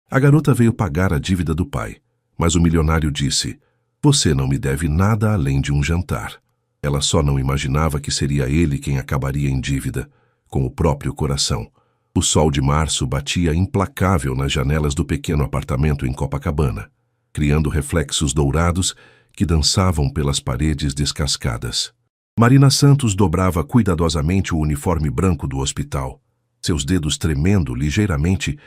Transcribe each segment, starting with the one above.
A garota veio pagar a dívida do pai, mas o milionário disse: "Você não me deve nada além de um jantar." Ela só não imaginava que seria ele quem acabaria em dívida, com o próprio coração. O sol de março batia implacável nas janelas do pequeno apartamento em Copacabana, criando reflexos dourados que dançavam pelas paredes descascadas. Marina Santos dobrava cuidadosamente o uniforme branco do hospital, seus dedos tremendo ligeiramente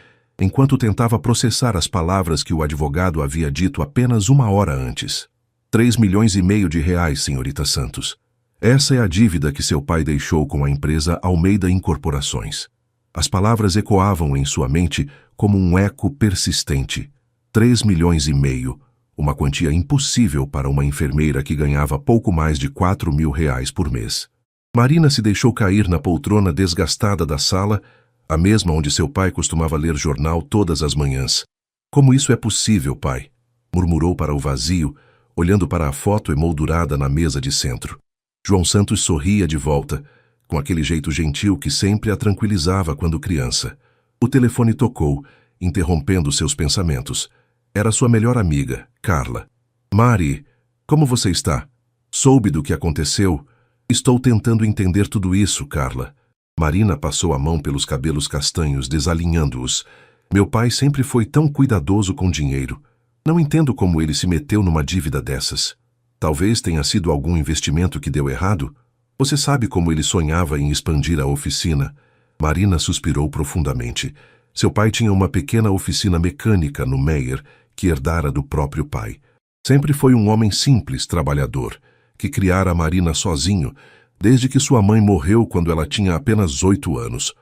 enquanto tentava processar as palavras que o advogado havia dito apenas 1 hora antes. 3,5 milhões de reais, senhorita Santos. Essa é a dívida que seu pai deixou com a empresa Almeida Incorporações. As palavras ecoavam em sua mente como um eco persistente. 3,5 milhões, uma quantia impossível para uma enfermeira que ganhava pouco mais de 4 mil reais por mês. Marina se deixou cair na poltrona desgastada da sala, a mesma onde seu pai costumava ler jornal todas as manhãs. "Como isso é possível, pai?" murmurou para o vazio, olhando para a foto emoldurada na mesa de centro. João Santos sorria de volta, com aquele jeito gentil que sempre a tranquilizava quando criança. O telefone tocou, interrompendo seus pensamentos. Era sua melhor amiga, Carla. "Mari, como você está? Soube do que aconteceu? Estou tentando entender tudo isso, Carla." Marina passou a mão pelos cabelos castanhos, desalinhando-os. "Meu pai sempre foi tão cuidadoso com dinheiro. Não entendo como ele se meteu numa dívida dessas. Talvez tenha sido algum investimento que deu errado? Você sabe como ele sonhava em expandir a oficina?" Marina suspirou profundamente. Seu pai tinha uma pequena oficina mecânica no Meier, que herdara do próprio pai. Sempre foi um homem simples, trabalhador, que criara a Marina sozinho, desde que sua mãe morreu quando ela tinha apenas 8 anos.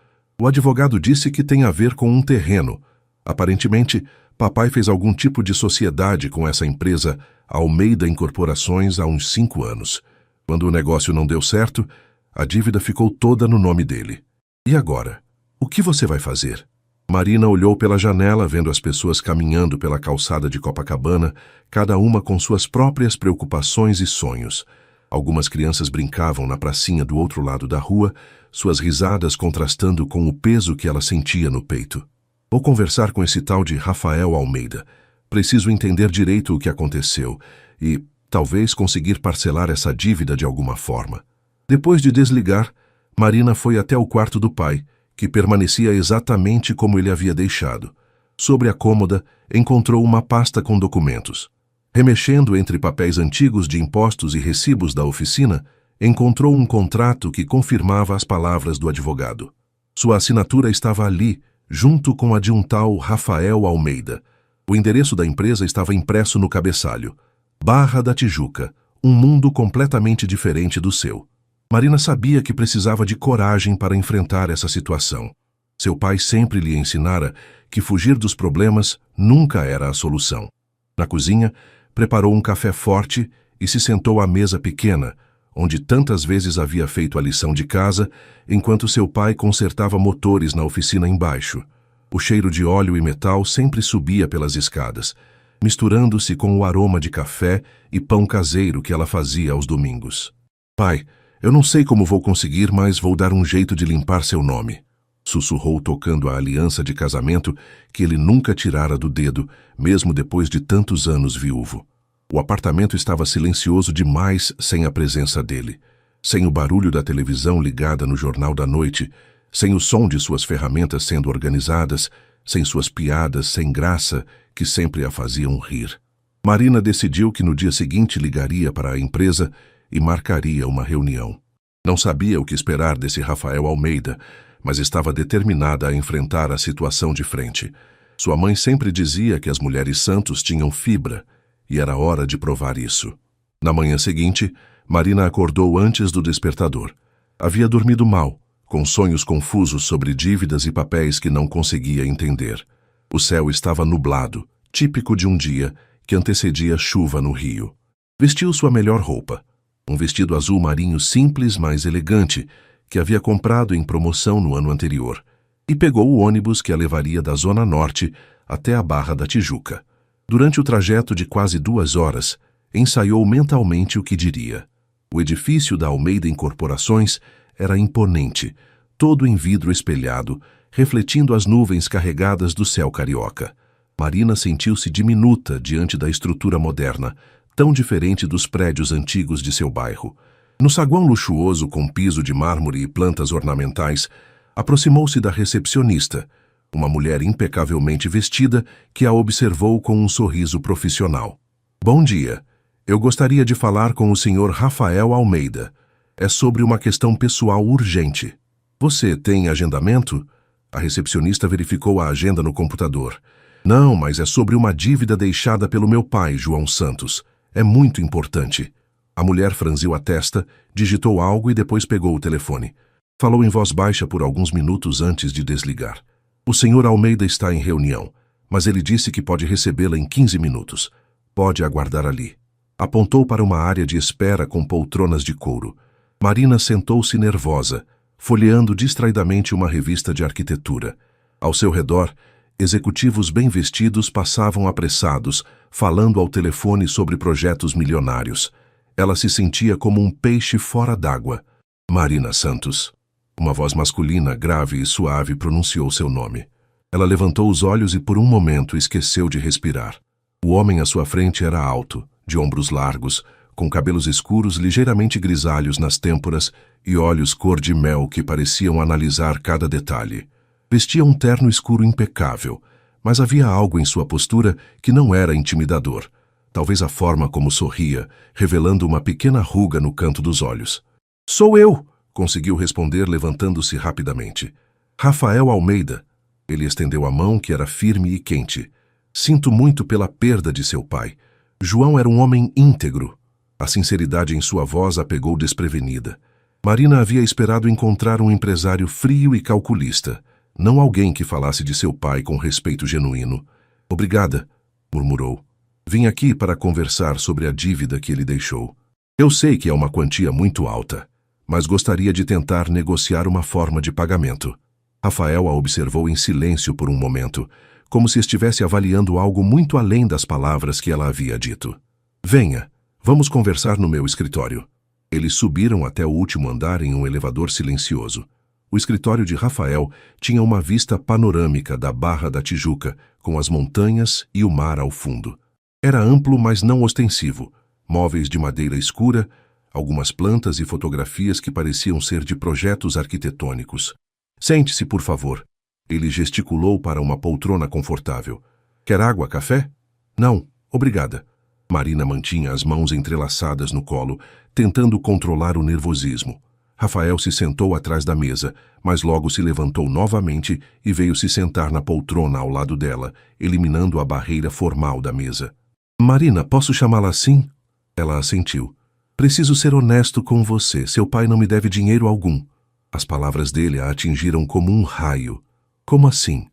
O advogado disse que tem a ver com um terreno. Aparentemente, papai fez algum tipo de sociedade com essa empresa Almeida Incorporações há uns 5 anos. Quando o negócio não deu certo, a dívida ficou toda no nome dele. "E agora? O que você vai fazer?" Marina olhou pela janela, vendo as pessoas caminhando pela calçada de Copacabana, cada uma com suas próprias preocupações e sonhos. Algumas crianças brincavam na pracinha do outro lado da rua, suas risadas contrastando com o peso que ela sentia no peito. "Vou conversar com esse tal de Rafael Almeida. Preciso entender direito o que aconteceu e, talvez, conseguir parcelar essa dívida de alguma forma." Depois de desligar, Marina foi até o quarto do pai, que permanecia exatamente como ele havia deixado. Sobre a cômoda, encontrou uma pasta com documentos. Remexendo entre papéis antigos de impostos e recibos da oficina, encontrou um contrato que confirmava as palavras do advogado. Sua assinatura estava ali, junto com a de um tal Rafael Almeida. O endereço da empresa estava impresso no cabeçalho. Barra da Tijuca, um mundo completamente diferente do seu. Marina sabia que precisava de coragem para enfrentar essa situação. Seu pai sempre lhe ensinara que fugir dos problemas nunca era a solução. Na cozinha, preparou um café forte e se sentou à mesa pequena, onde tantas vezes havia feito a lição de casa, enquanto seu pai consertava motores na oficina embaixo. O cheiro de óleo e metal sempre subia pelas escadas, misturando-se com o aroma de café e pão caseiro que ela fazia aos domingos. "Pai, eu não sei como vou conseguir, mas vou dar um jeito de limpar seu nome", sussurrou tocando a aliança de casamento que ele nunca tirara do dedo, mesmo depois de tantos anos viúvo. O apartamento estava silencioso demais sem a presença dele, sem o barulho da televisão ligada no jornal da noite, sem o som de suas ferramentas sendo organizadas, sem suas piadas sem graça que sempre a faziam rir. Marina decidiu que no dia seguinte ligaria para a empresa e marcaria uma reunião. Não sabia o que esperar desse Rafael Almeida, mas estava determinada a enfrentar a situação de frente. Sua mãe sempre dizia que as mulheres Santos tinham fibra, e era hora de provar isso. Na manhã seguinte, Marina acordou antes do despertador. Havia dormido mal, com sonhos confusos sobre dívidas e papéis que não conseguia entender. O céu estava nublado, típico de um dia que antecedia chuva no Rio. Vestiu sua melhor roupa, um vestido azul marinho simples, mas elegante, que havia comprado em promoção no ano anterior, e pegou o ônibus que a levaria da Zona Norte até a Barra da Tijuca. Durante o trajeto de quase 2 horas, ensaiou mentalmente o que diria. O edifício da Almeida Incorporações era imponente, todo em vidro espelhado, refletindo as nuvens carregadas do céu carioca. Marina sentiu-se diminuta diante da estrutura moderna, tão diferente dos prédios antigos de seu bairro. No saguão luxuoso com piso de mármore e plantas ornamentais, aproximou-se da recepcionista, uma mulher impecavelmente vestida que a observou com um sorriso profissional. Bom dia. Eu gostaria de falar com o Sr. Rafael Almeida. É sobre uma questão pessoal urgente. Você tem agendamento? A recepcionista verificou a agenda no computador. Não, mas é sobre uma dívida deixada pelo meu pai, João Santos. É muito importante. A mulher franziu a testa, digitou algo e depois pegou o telefone. Falou em voz baixa por alguns minutos antes de desligar. O Sr. Almeida está em reunião, mas ele disse que pode recebê-la em 15 minutos. Pode aguardar ali. Apontou para uma área de espera com poltronas de couro. Marina sentou-se nervosa, folheando distraidamente uma revista de arquitetura. Ao seu redor, executivos bem vestidos passavam apressados, falando ao telefone sobre projetos milionários. Ela se sentia como um peixe fora d'água. Marina Santos. Uma voz masculina, grave e suave, pronunciou seu nome. Ela levantou os olhos e por um momento esqueceu de respirar. O homem à sua frente era alto, de ombros largos, com cabelos escuros ligeiramente grisalhos nas têmporas e olhos cor de mel que pareciam analisar cada detalhe. Vestia um terno escuro impecável, mas havia algo em sua postura que não era intimidador. Talvez a forma como sorria, revelando uma pequena ruga no canto dos olhos. Sou eu! Conseguiu responder levantando-se rapidamente. Rafael Almeida. Ele estendeu a mão que era firme e quente. Sinto muito pela perda de seu pai. João era um homem íntegro. A sinceridade em sua voz a pegou desprevenida. Marina havia esperado encontrar um empresário frio e calculista, não alguém que falasse de seu pai com respeito genuíno. Obrigada, murmurou. Vim aqui para conversar sobre a dívida que ele deixou. Eu sei que é uma quantia muito alta, mas gostaria de tentar negociar uma forma de pagamento. Rafael a observou em silêncio por um momento, como se estivesse avaliando algo muito além das palavras que ela havia dito. Venha, vamos conversar no meu escritório. Eles subiram até o último andar em um elevador silencioso. O escritório de Rafael tinha uma vista panorâmica da Barra da Tijuca, com as montanhas e o mar ao fundo. Era amplo, mas não ostensivo. Móveis de madeira escura, algumas plantas e fotografias que pareciam ser de projetos arquitetônicos. Sente-se, por favor. Ele gesticulou para uma poltrona confortável. Quer água, café? Não, obrigada. Marina mantinha as mãos entrelaçadas no colo, tentando controlar o nervosismo. Rafael se sentou atrás da mesa, mas logo se levantou novamente e veio se sentar na poltrona ao lado dela, eliminando a barreira formal da mesa. Marina, posso chamá-la assim? Ela assentiu. Preciso ser honesto com você. Seu pai não me deve dinheiro algum. As palavras dele a atingiram como um raio. Como assim?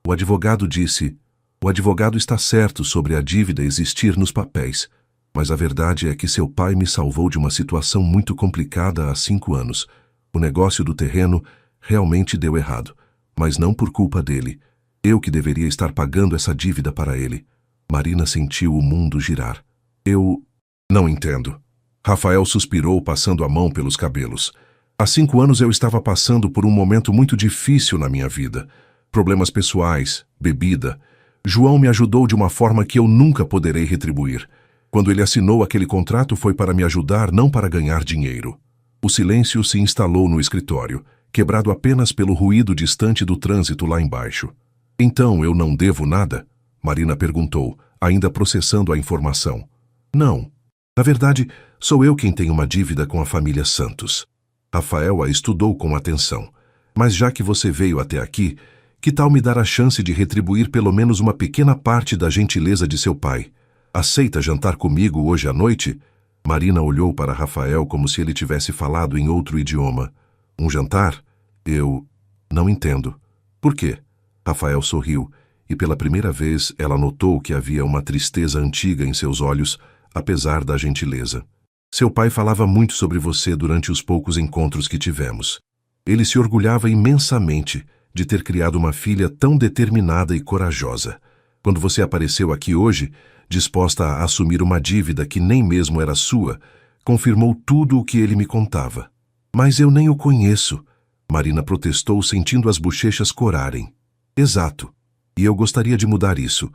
O advogado disse... O advogado está certo sobre a dívida existir nos papéis, mas a verdade é que seu pai me salvou de uma situação muito complicada há 5 anos. O negócio do terreno realmente deu errado, mas não por culpa dele. Eu que deveria estar pagando essa dívida para ele. Marina sentiu o mundo girar. Eu... não entendo. Rafael suspirou, passando a mão pelos cabelos. Há 5 anos eu estava passando por um momento muito difícil na minha vida. Problemas pessoais, bebida. João me ajudou de uma forma que eu nunca poderei retribuir. Quando ele assinou aquele contrato foi para me ajudar, não para ganhar dinheiro. O silêncio se instalou no escritório, quebrado apenas pelo ruído distante do trânsito lá embaixo. Então eu não devo nada? Marina perguntou, ainda processando a informação. Não. Na verdade, sou eu quem tem uma dívida com a família Santos. Rafael a estudou com atenção. Mas já que você veio até aqui, que tal me dar a chance de retribuir pelo menos uma pequena parte da gentileza de seu pai? Aceita jantar comigo hoje à noite? Marina olhou para Rafael como se ele tivesse falado em outro idioma. Um jantar? Eu... não entendo. Por quê? Rafael sorriu, e pela primeira vez ela notou que havia uma tristeza antiga em seus olhos, apesar da gentileza. Seu pai falava muito sobre você durante os poucos encontros que tivemos. Ele se orgulhava imensamente de ter criado uma filha tão determinada e corajosa. Quando você apareceu aqui hoje, disposta a assumir uma dívida que nem mesmo era sua, confirmou tudo o que ele me contava. Mas eu nem o conheço, Marina protestou, sentindo as bochechas corarem. Exato. E eu gostaria de mudar isso.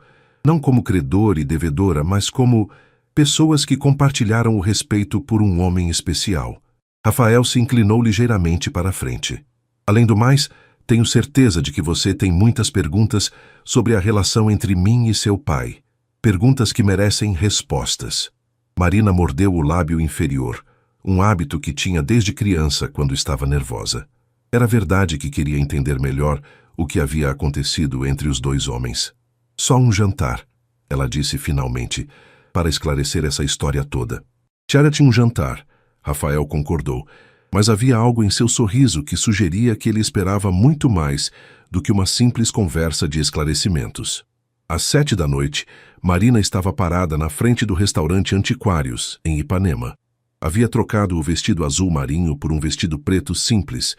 Não como credor e devedora, mas como pessoas que compartilharam o respeito por um homem especial. Rafael se inclinou ligeiramente para a frente. Além do mais, tenho certeza de que você tem muitas perguntas sobre a relação entre mim e seu pai. Perguntas que merecem respostas. Marina mordeu o lábio inferior, um hábito que tinha desde criança quando estava nervosa. Era verdade que queria entender melhor o que havia acontecido entre os dois homens. Só um jantar, ela disse finalmente, para esclarecer essa história toda. Charity, um jantar, Rafael concordou, mas havia algo em seu sorriso que sugeria que ele esperava muito mais do que uma simples conversa de esclarecimentos. Às 7 da noite, Marina estava parada na frente do restaurante Antiquários, em Ipanema. Havia trocado o vestido azul marinho por um vestido preto simples,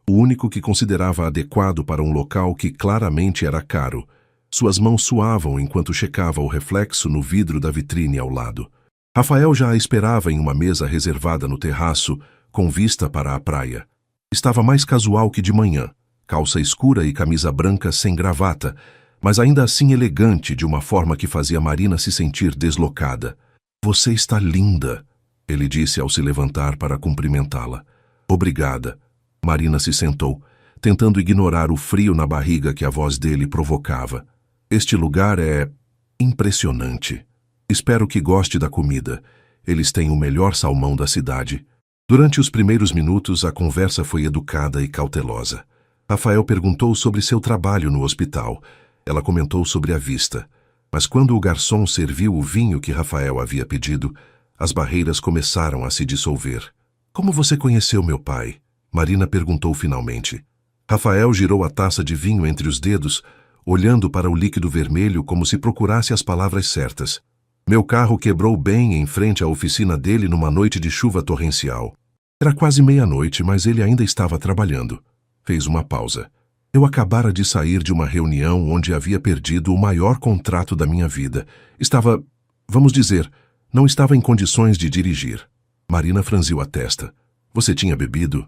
o único que considerava adequado para um local que claramente era caro. Suas mãos suavam enquanto checava o reflexo no vidro da vitrine ao lado. Rafael já a esperava em uma mesa reservada no terraço, com vista para a praia. Estava mais casual que de manhã, calça escura e camisa branca sem gravata, mas ainda assim elegante de uma forma que fazia Marina se sentir deslocada. "Você está linda", ele disse ao se levantar para cumprimentá-la. "Obrigada." Marina se sentou, tentando ignorar o frio na barriga que a voz dele provocava. "Este lugar é impressionante. Espero que goste da comida. Eles têm o melhor salmão da cidade." Durante os primeiros minutos, a conversa foi educada e cautelosa. Rafael perguntou sobre seu trabalho no hospital. Ela comentou sobre a vista. Mas quando o garçom serviu o vinho que Rafael havia pedido, as barreiras começaram a se dissolver. "Como você conheceu meu pai?" Marina perguntou finalmente. Rafael girou a taça de vinho entre os dedos, olhando para o líquido vermelho como se procurasse as palavras certas. "Meu carro quebrou bem em frente à oficina dele numa noite de chuva torrencial. Era quase meia-noite, mas ele ainda estava trabalhando." Fez uma pausa. "Eu acabara de sair de uma reunião onde havia perdido o maior contrato da minha vida. Estava, vamos dizer, não estava em condições de dirigir." Marina franziu a testa. "Você tinha bebido?"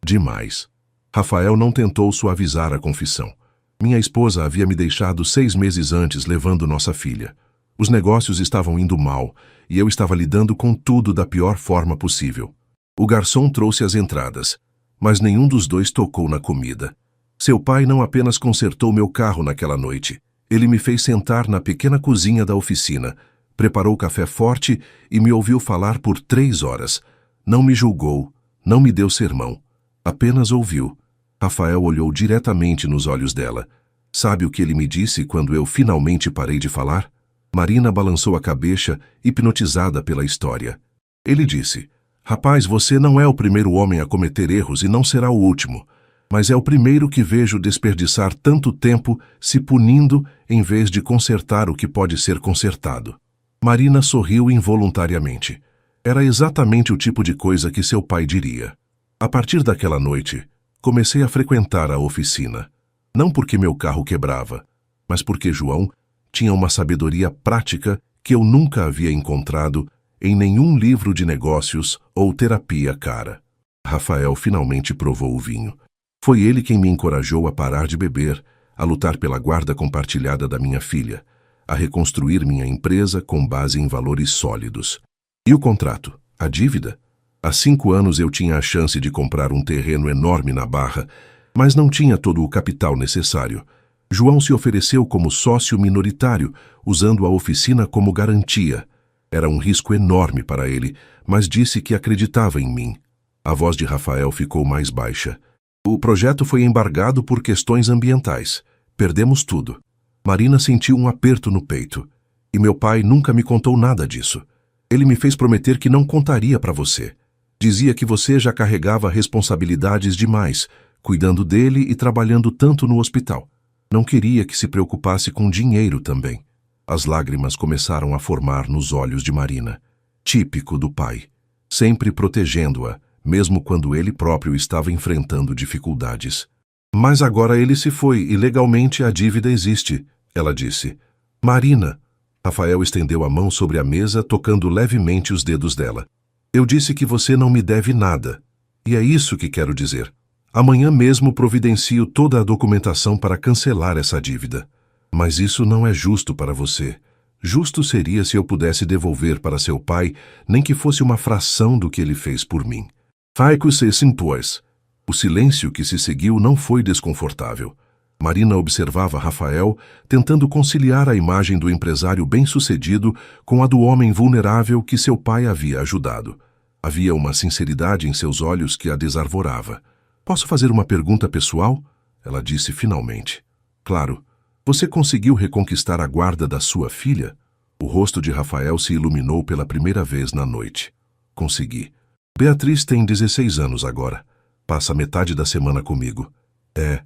"Demais." Rafael não tentou suavizar a confissão. "Minha esposa havia me deixado 6 meses antes levando nossa filha. Os negócios estavam indo mal e eu estava lidando com tudo da pior forma possível." O garçom trouxe as entradas, mas nenhum dos dois tocou na comida. "Seu pai não apenas consertou meu carro naquela noite. Ele me fez sentar na pequena cozinha da oficina, preparou café forte e me ouviu falar por 3 horas. Não me julgou, não me deu sermão. Apenas ouviu." Rafael olhou diretamente nos olhos dela. "Sabe o que ele me disse quando eu finalmente parei de falar?" Marina balançou a cabeça, hipnotizada pela história. Ele disse: "Rapaz, você não é o primeiro homem a cometer erros e não será o último. Mas é o primeiro que vejo desperdiçar tanto tempo se punindo em vez de consertar o que pode ser consertado." Marina sorriu involuntariamente. Era exatamente o tipo de coisa que seu pai diria. A partir daquela noite, comecei a frequentar a oficina. Não porque meu carro quebrava, mas porque João tinha uma sabedoria prática que eu nunca havia encontrado em nenhum livro de negócios ou terapia cara. Rafael finalmente provou o vinho. Foi ele quem me encorajou a parar de beber, a lutar pela guarda compartilhada da minha filha, a reconstruir minha empresa com base em valores sólidos. E o contrato? A dívida? Há 5 anos eu tinha a chance de comprar um terreno enorme na Barra, mas não tinha todo o capital necessário. João se ofereceu como sócio minoritário, usando a oficina como garantia. Era um risco enorme para ele, mas disse que acreditava em mim. A voz de Rafael ficou mais baixa. "O projeto foi embargado por questões ambientais. Perdemos tudo." Marina sentiu um aperto no peito. "E meu pai nunca me contou nada disso. Ele me fez prometer que não contaria para você. Dizia que você já carregava responsabilidades demais, cuidando dele e trabalhando tanto no hospital. Não queria que se preocupasse com dinheiro também." As lágrimas começaram a formar nos olhos de Marina. Típico do pai, sempre protegendo-a, mesmo quando ele próprio estava enfrentando dificuldades. "Mas agora ele se foi e legalmente a dívida existe", ela disse. "Marina." Rafael estendeu a mão sobre a mesa, tocando levemente os dedos dela. "Eu disse que você não me deve nada. E é isso que quero dizer. Amanhã mesmo providencio toda a documentação para cancelar essa dívida. Mas isso não é justo para você. Justo seria se eu pudesse devolver para seu pai, nem que fosse uma fração do que ele fez por mim. Faico se impôs. O silêncio que se seguiu não foi desconfortável. Marina observava Rafael, tentando conciliar a imagem do empresário bem-sucedido com a do homem vulnerável que seu pai havia ajudado. Havia uma sinceridade em seus olhos que a desarvorava. Posso fazer uma pergunta pessoal? Ela disse finalmente. Claro. Você conseguiu reconquistar a guarda da sua filha? O rosto de Rafael se iluminou pela primeira vez na noite. Consegui. Beatriz tem 16 anos agora. Passa metade da semana comigo. É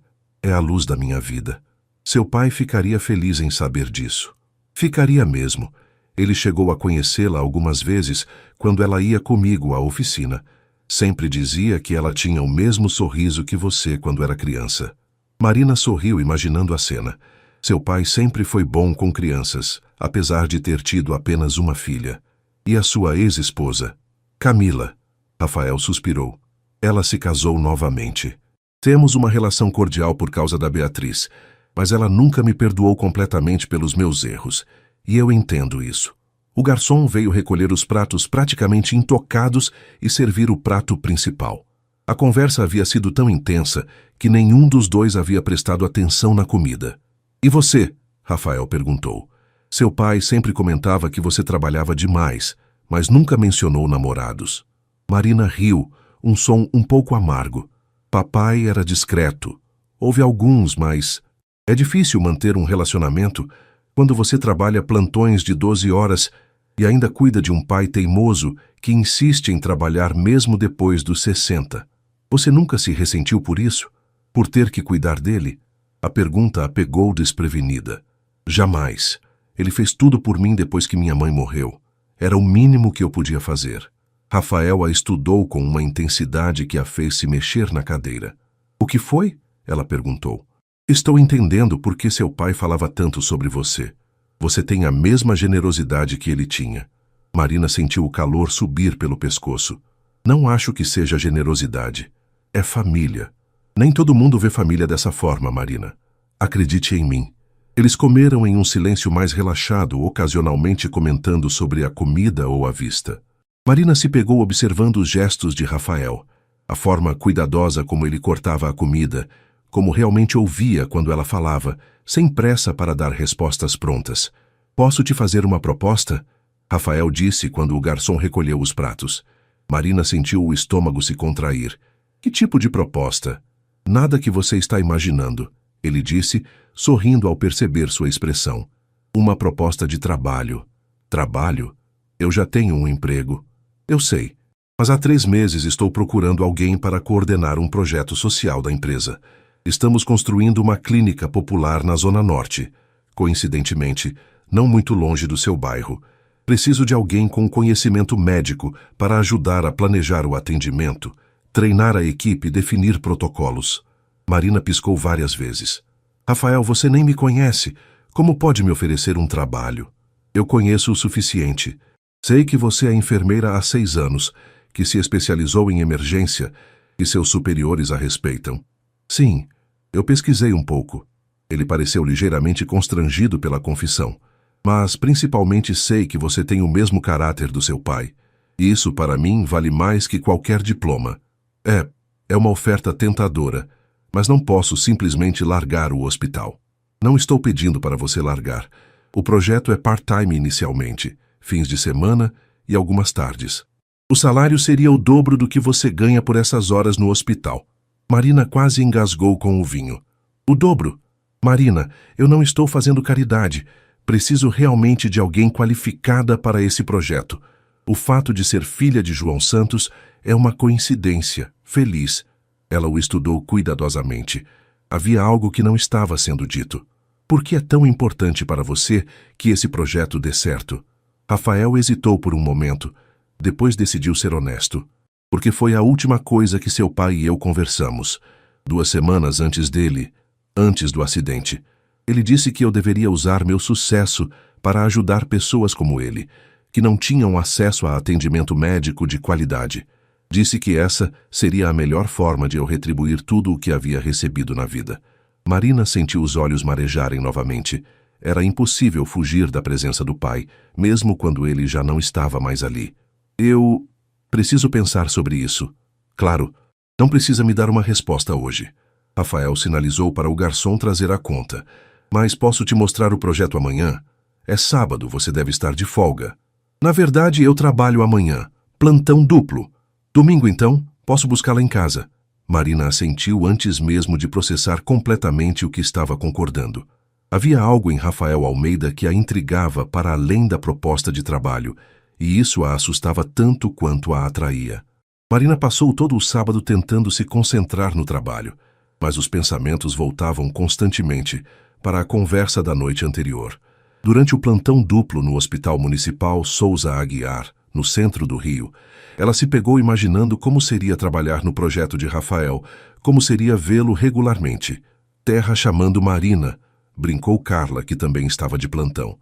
a luz da minha vida. Seu pai ficaria feliz em saber disso. Ficaria mesmo. Ele chegou a conhecê-la algumas vezes quando ela ia comigo à oficina. Sempre dizia que ela tinha o mesmo sorriso que você quando era criança. Marina sorriu imaginando a cena. Seu pai sempre foi bom com crianças, apesar de ter tido apenas uma filha. E a sua ex-esposa? Camila. Rafael suspirou. Ela se casou novamente. Temos uma relação cordial por causa da Beatriz, mas ela nunca me perdoou completamente pelos meus erros, e eu entendo isso. O garçom veio recolher os pratos praticamente intocados e servir o prato principal. A conversa havia sido tão intensa que nenhum dos dois havia prestado atenção na comida. E você? Rafael perguntou. Seu pai sempre comentava que você trabalhava demais, mas nunca mencionou namorados. Marina riu, um som um pouco amargo. Papai era discreto. Houve alguns, mas... É difícil manter um relacionamento quando você trabalha plantões de 12 horas e ainda cuida de um pai teimoso que insiste em trabalhar mesmo depois dos 60. Você nunca se ressentiu por isso? Por ter que cuidar dele? A pergunta a pegou desprevenida. Jamais. Ele fez tudo por mim depois que minha mãe morreu. Era o mínimo que eu podia fazer. Rafael a estudou com uma intensidade que a fez se mexer na cadeira. O que foi? Ela perguntou. Estou entendendo por que seu pai falava tanto sobre você. Você tem a mesma generosidade que ele tinha. Marina sentiu o calor subir pelo pescoço. Não acho que seja generosidade. É família. Nem todo mundo vê família dessa forma, Marina. Acredite em mim. Eles comeram em um silêncio mais relaxado, ocasionalmente comentando sobre a comida ou a vista. Marina se pegou observando os gestos de Rafael, a forma cuidadosa como ele cortava a comida, como realmente ouvia quando ela falava, sem pressa para dar respostas prontas. Posso te fazer uma proposta? Rafael disse quando o garçom recolheu os pratos. Marina sentiu o estômago se contrair. Que tipo de proposta? Nada que você está imaginando, ele disse, sorrindo ao perceber sua expressão. Uma proposta de trabalho. Trabalho? Eu já tenho um emprego. Eu sei, mas há 3 meses estou procurando alguém para coordenar um projeto social da empresa. Estamos construindo uma clínica popular na Zona Norte. Coincidentemente, não muito longe do seu bairro. Preciso de alguém com conhecimento médico para ajudar a planejar o atendimento, treinar a equipe e definir protocolos. Marina piscou várias vezes. Rafael, você nem me conhece. Como pode me oferecer um trabalho? Eu conheço o suficiente. Sei que você é enfermeira há 6 anos, que se especializou em emergência e seus superiores a respeitam. Sim, eu pesquisei um pouco. Ele pareceu ligeiramente constrangido pela confissão. Mas principalmente sei que você tem o mesmo caráter do seu pai. Isso, para mim, vale mais que qualquer diploma. É uma oferta tentadora, mas não posso simplesmente largar o hospital. Não estou pedindo para você largar. O projeto é part-time inicialmente, fins de semana e algumas tardes. O salário seria o dobro do que você ganha por essas horas no hospital. Marina quase engasgou com o vinho. O dobro? Marina, eu não estou fazendo caridade. Preciso realmente de alguém qualificada para esse projeto. O fato de ser filha de João Santos é uma coincidência, feliz. Ela o estudou cuidadosamente. Havia algo que não estava sendo dito. Por que é tão importante para você que esse projeto dê certo? Rafael hesitou por um momento. Depois decidiu ser honesto. Porque foi a última coisa que seu pai e eu conversamos. 2 semanas antes do acidente. Ele disse que eu deveria usar meu sucesso para ajudar pessoas como ele, que não tinham acesso a atendimento médico de qualidade. Disse que essa seria a melhor forma de eu retribuir tudo o que havia recebido na vida. Marina sentiu os olhos marejarem novamente. Era impossível fugir da presença do pai, mesmo quando ele já não estava mais ali. Eu preciso pensar sobre isso. Claro, não precisa me dar uma resposta hoje. Rafael sinalizou para o garçom trazer a conta. Mas posso te mostrar o projeto amanhã? É sábado, você deve estar de folga. Na verdade, eu trabalho amanhã. Plantão duplo. Domingo, então, posso buscá-la em casa. Marina assentiu antes mesmo de processar completamente o que estava concordando. Havia algo em Rafael Almeida que a intrigava para além da proposta de trabalho, e isso a assustava tanto quanto a atraía. Marina passou todo o sábado tentando se concentrar no trabalho, mas os pensamentos voltavam constantemente para a conversa da noite anterior. Durante o plantão duplo no Hospital Municipal Souza Aguiar, no centro do Rio, ela se pegou imaginando como seria trabalhar no projeto de Rafael, como seria vê-lo regularmente. Terra chamando Marina, brincou Carla, que também estava de plantão.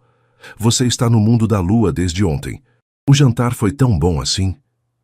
Você está no mundo da lua desde ontem. O jantar foi tão bom assim?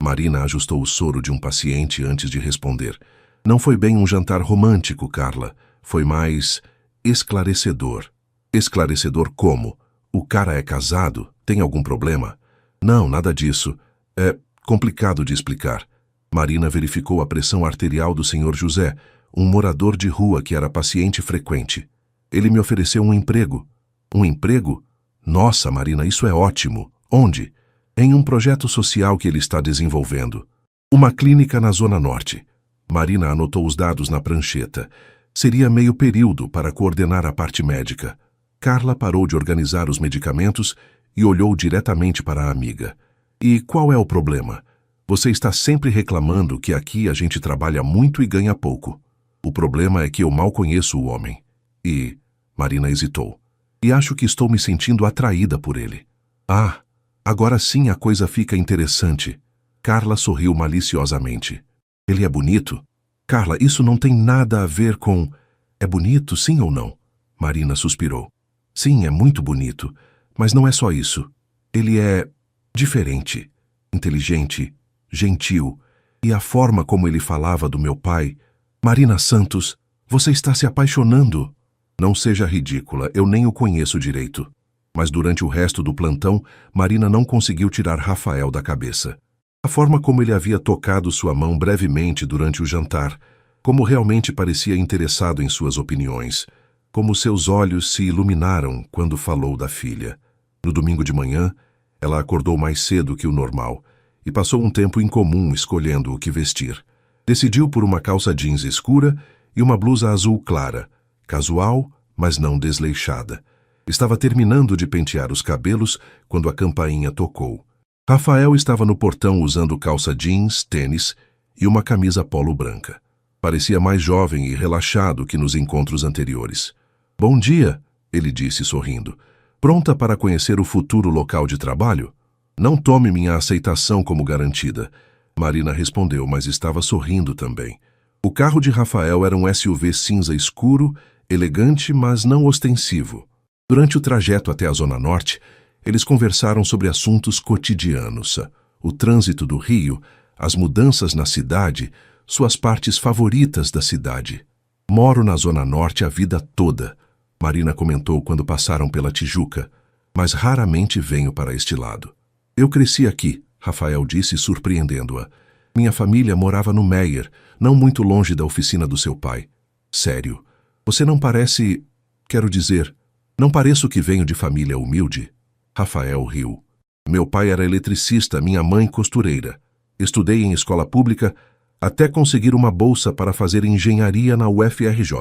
Marina ajustou o soro de um paciente antes de responder. Não foi bem um jantar romântico, Carla. Foi mais esclarecedor. Esclarecedor como? O cara é casado? Tem algum problema? Não, nada disso. É complicado de explicar. Marina verificou a pressão arterial do Sr. José, um morador de rua que era paciente frequente. Ele me ofereceu um emprego. Um emprego? Nossa, Marina, isso é ótimo. Onde? Em um projeto social que ele está desenvolvendo. Uma clínica na Zona Norte. Marina anotou os dados na prancheta. Seria meio período para coordenar a parte médica. Carla parou de organizar os medicamentos e olhou diretamente para a amiga. E qual é o problema? Você está sempre reclamando que aqui a gente trabalha muito e ganha pouco. O problema é que eu mal conheço o homem. E... Marina hesitou. E acho que estou me sentindo atraída por ele. Ah, agora sim a coisa fica interessante. Carla sorriu maliciosamente. Ele é bonito? Carla, isso não tem nada a ver com... É bonito, sim ou não? Marina suspirou. Sim, é muito bonito. Mas não é só isso. Ele é diferente, inteligente, gentil. E a forma como ele falava do meu pai... Marina Santos, você está se apaixonando. Não seja ridícula, eu nem o conheço direito. Mas durante o resto do plantão, Marina não conseguiu tirar Rafael da cabeça. A forma como ele havia tocado sua mão brevemente durante o jantar, como realmente parecia interessado em suas opiniões, como seus olhos se iluminaram quando falou da filha. No domingo de manhã, ela acordou mais cedo que o normal e passou um tempo incomum escolhendo o que vestir. Decidiu por uma calça jeans escura e uma blusa azul clara, casual, mas não desleixada. Estava terminando de pentear os cabelos quando a campainha tocou. Rafael estava no portão usando calça jeans, tênis e uma camisa polo branca. Parecia mais jovem e relaxado que nos encontros anteriores. Bom dia, ele disse sorrindo. Pronta para conhecer o futuro local de trabalho? Não tome minha aceitação como garantida. Marina respondeu, mas estava sorrindo também. O carro de Rafael era um SUV cinza escuro, elegante, mas não ostensivo. Durante o trajeto até a Zona Norte, eles conversaram sobre assuntos cotidianos, o trânsito do Rio, as mudanças na cidade, suas partes favoritas da cidade. Moro na Zona Norte a vida toda, Marina comentou quando passaram pela Tijuca, mas raramente venho para este lado. Eu cresci aqui, Rafael disse, surpreendendo-a. Minha família morava no Meier, não muito longe da oficina do seu pai. Sério, você não parece... Quero dizer, não pareço que venho de família humilde. Rafael riu. Meu pai era eletricista, minha mãe costureira. Estudei em escola pública até conseguir uma bolsa para fazer engenharia na UFRJ.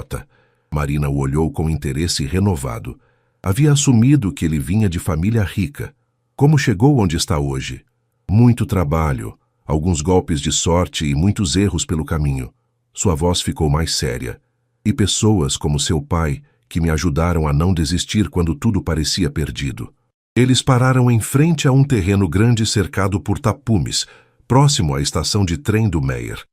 Marina o olhou com interesse renovado. Havia assumido que ele vinha de família rica. Como chegou onde está hoje? Muito trabalho, alguns golpes de sorte e muitos erros pelo caminho. Sua voz ficou mais séria. E pessoas como seu pai, que me ajudaram a não desistir quando tudo parecia perdido. Eles pararam em frente a um terreno grande cercado por tapumes, próximo à estação de trem do Meier.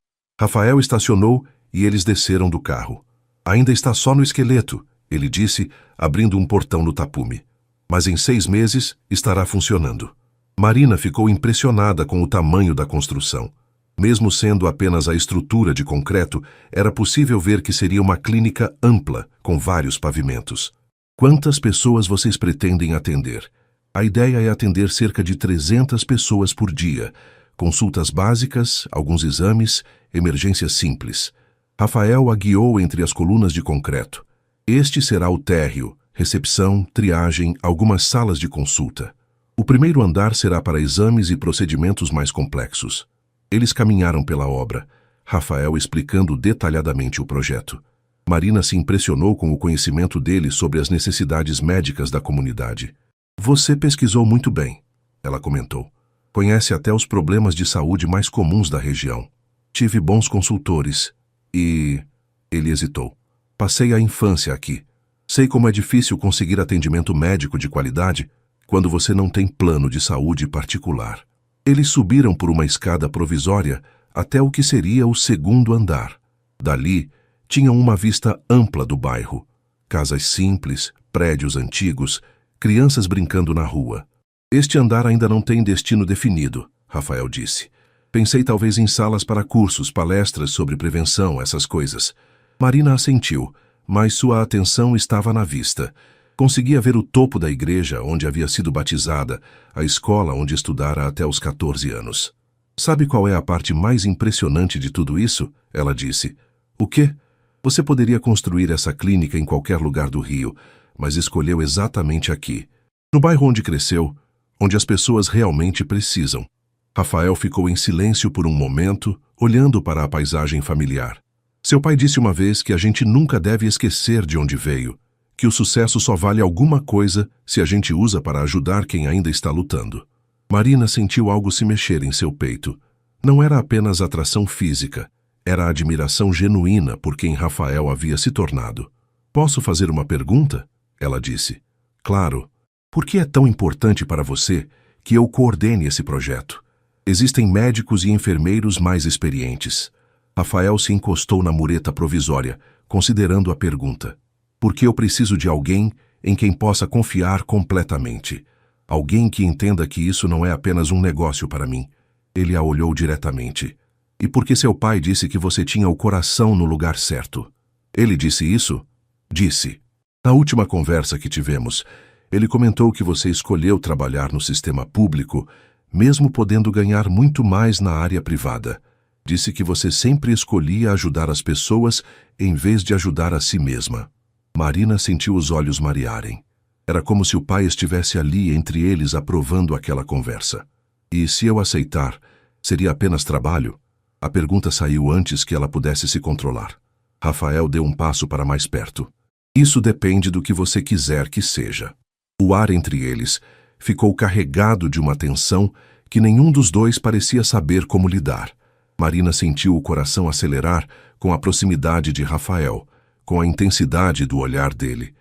Rafael estacionou e eles desceram do carro. Ainda está só no esqueleto, ele disse, abrindo um portão no tapume. Mas em 6 meses estará funcionando. Marina ficou impressionada com o tamanho da construção. Mesmo sendo apenas a estrutura de concreto, era possível ver que seria uma clínica ampla, com vários pavimentos. Quantas pessoas vocês pretendem atender? A ideia é atender cerca de 300 pessoas por dia. Consultas básicas, alguns exames, emergências simples. Rafael a guiou entre as colunas de concreto. Este será o térreo, recepção, triagem, algumas salas de consulta. O primeiro andar será para exames e procedimentos mais complexos. Eles caminharam pela obra, Rafael explicando detalhadamente o projeto. Marina se impressionou com o conhecimento dele sobre as necessidades médicas da comunidade. Você pesquisou muito bem, ela comentou. Conhece até os problemas de saúde mais comuns da região. Tive bons consultores e... Ele hesitou. Passei a infância aqui. Sei como é difícil conseguir atendimento médico de qualidade quando você não tem plano de saúde particular. Eles subiram por uma escada provisória até o que seria o segundo andar. Dali, tinham uma vista ampla do bairro. Casas simples, prédios antigos, crianças brincando na rua. Este andar ainda não tem destino definido, Rafael disse. Pensei talvez em salas para cursos, palestras sobre prevenção, essas coisas. Marina assentiu, mas sua atenção estava na vista. Conseguia ver o topo da igreja onde havia sido batizada, a escola onde estudara até os 14 anos. Sabe qual é a parte mais impressionante de tudo isso? Ela disse. O quê? Você poderia construir essa clínica em qualquer lugar do Rio, mas escolheu exatamente aqui, no bairro onde cresceu, onde as pessoas realmente precisam. Rafael ficou em silêncio por um momento, olhando para a paisagem familiar. Seu pai disse uma vez que a gente nunca deve esquecer de onde veio, que o sucesso só vale alguma coisa se a gente usa para ajudar quem ainda está lutando. Marina sentiu algo se mexer em seu peito. Não era apenas atração física, era admiração genuína por quem Rafael havia se tornado. Posso fazer uma pergunta? Ela disse. Claro. Por que é tão importante para você que eu coordene esse projeto? Existem médicos e enfermeiros mais experientes. Rafael se encostou na mureta provisória, considerando a pergunta. Porque eu preciso de alguém em quem possa confiar completamente. Alguém que entenda que isso não é apenas um negócio para mim. Ele a olhou diretamente. E porque seu pai disse que você tinha o coração no lugar certo. Ele disse isso? Disse. Na última conversa que tivemos, ele comentou que você escolheu trabalhar no sistema público, mesmo podendo ganhar muito mais na área privada. Disse que você sempre escolhia ajudar as pessoas em vez de ajudar a si mesma. Marina sentiu os olhos marearem. Era como se o pai estivesse ali entre eles aprovando aquela conversa. E se eu aceitar, seria apenas trabalho? A pergunta saiu antes que ela pudesse se controlar. Rafael deu um passo para mais perto. Isso depende do que você quiser que seja. O ar entre eles ficou carregado de uma tensão que nenhum dos dois parecia saber como lidar. Marina sentiu o coração acelerar com a proximidade de Rafael, com a intensidade do olhar dele.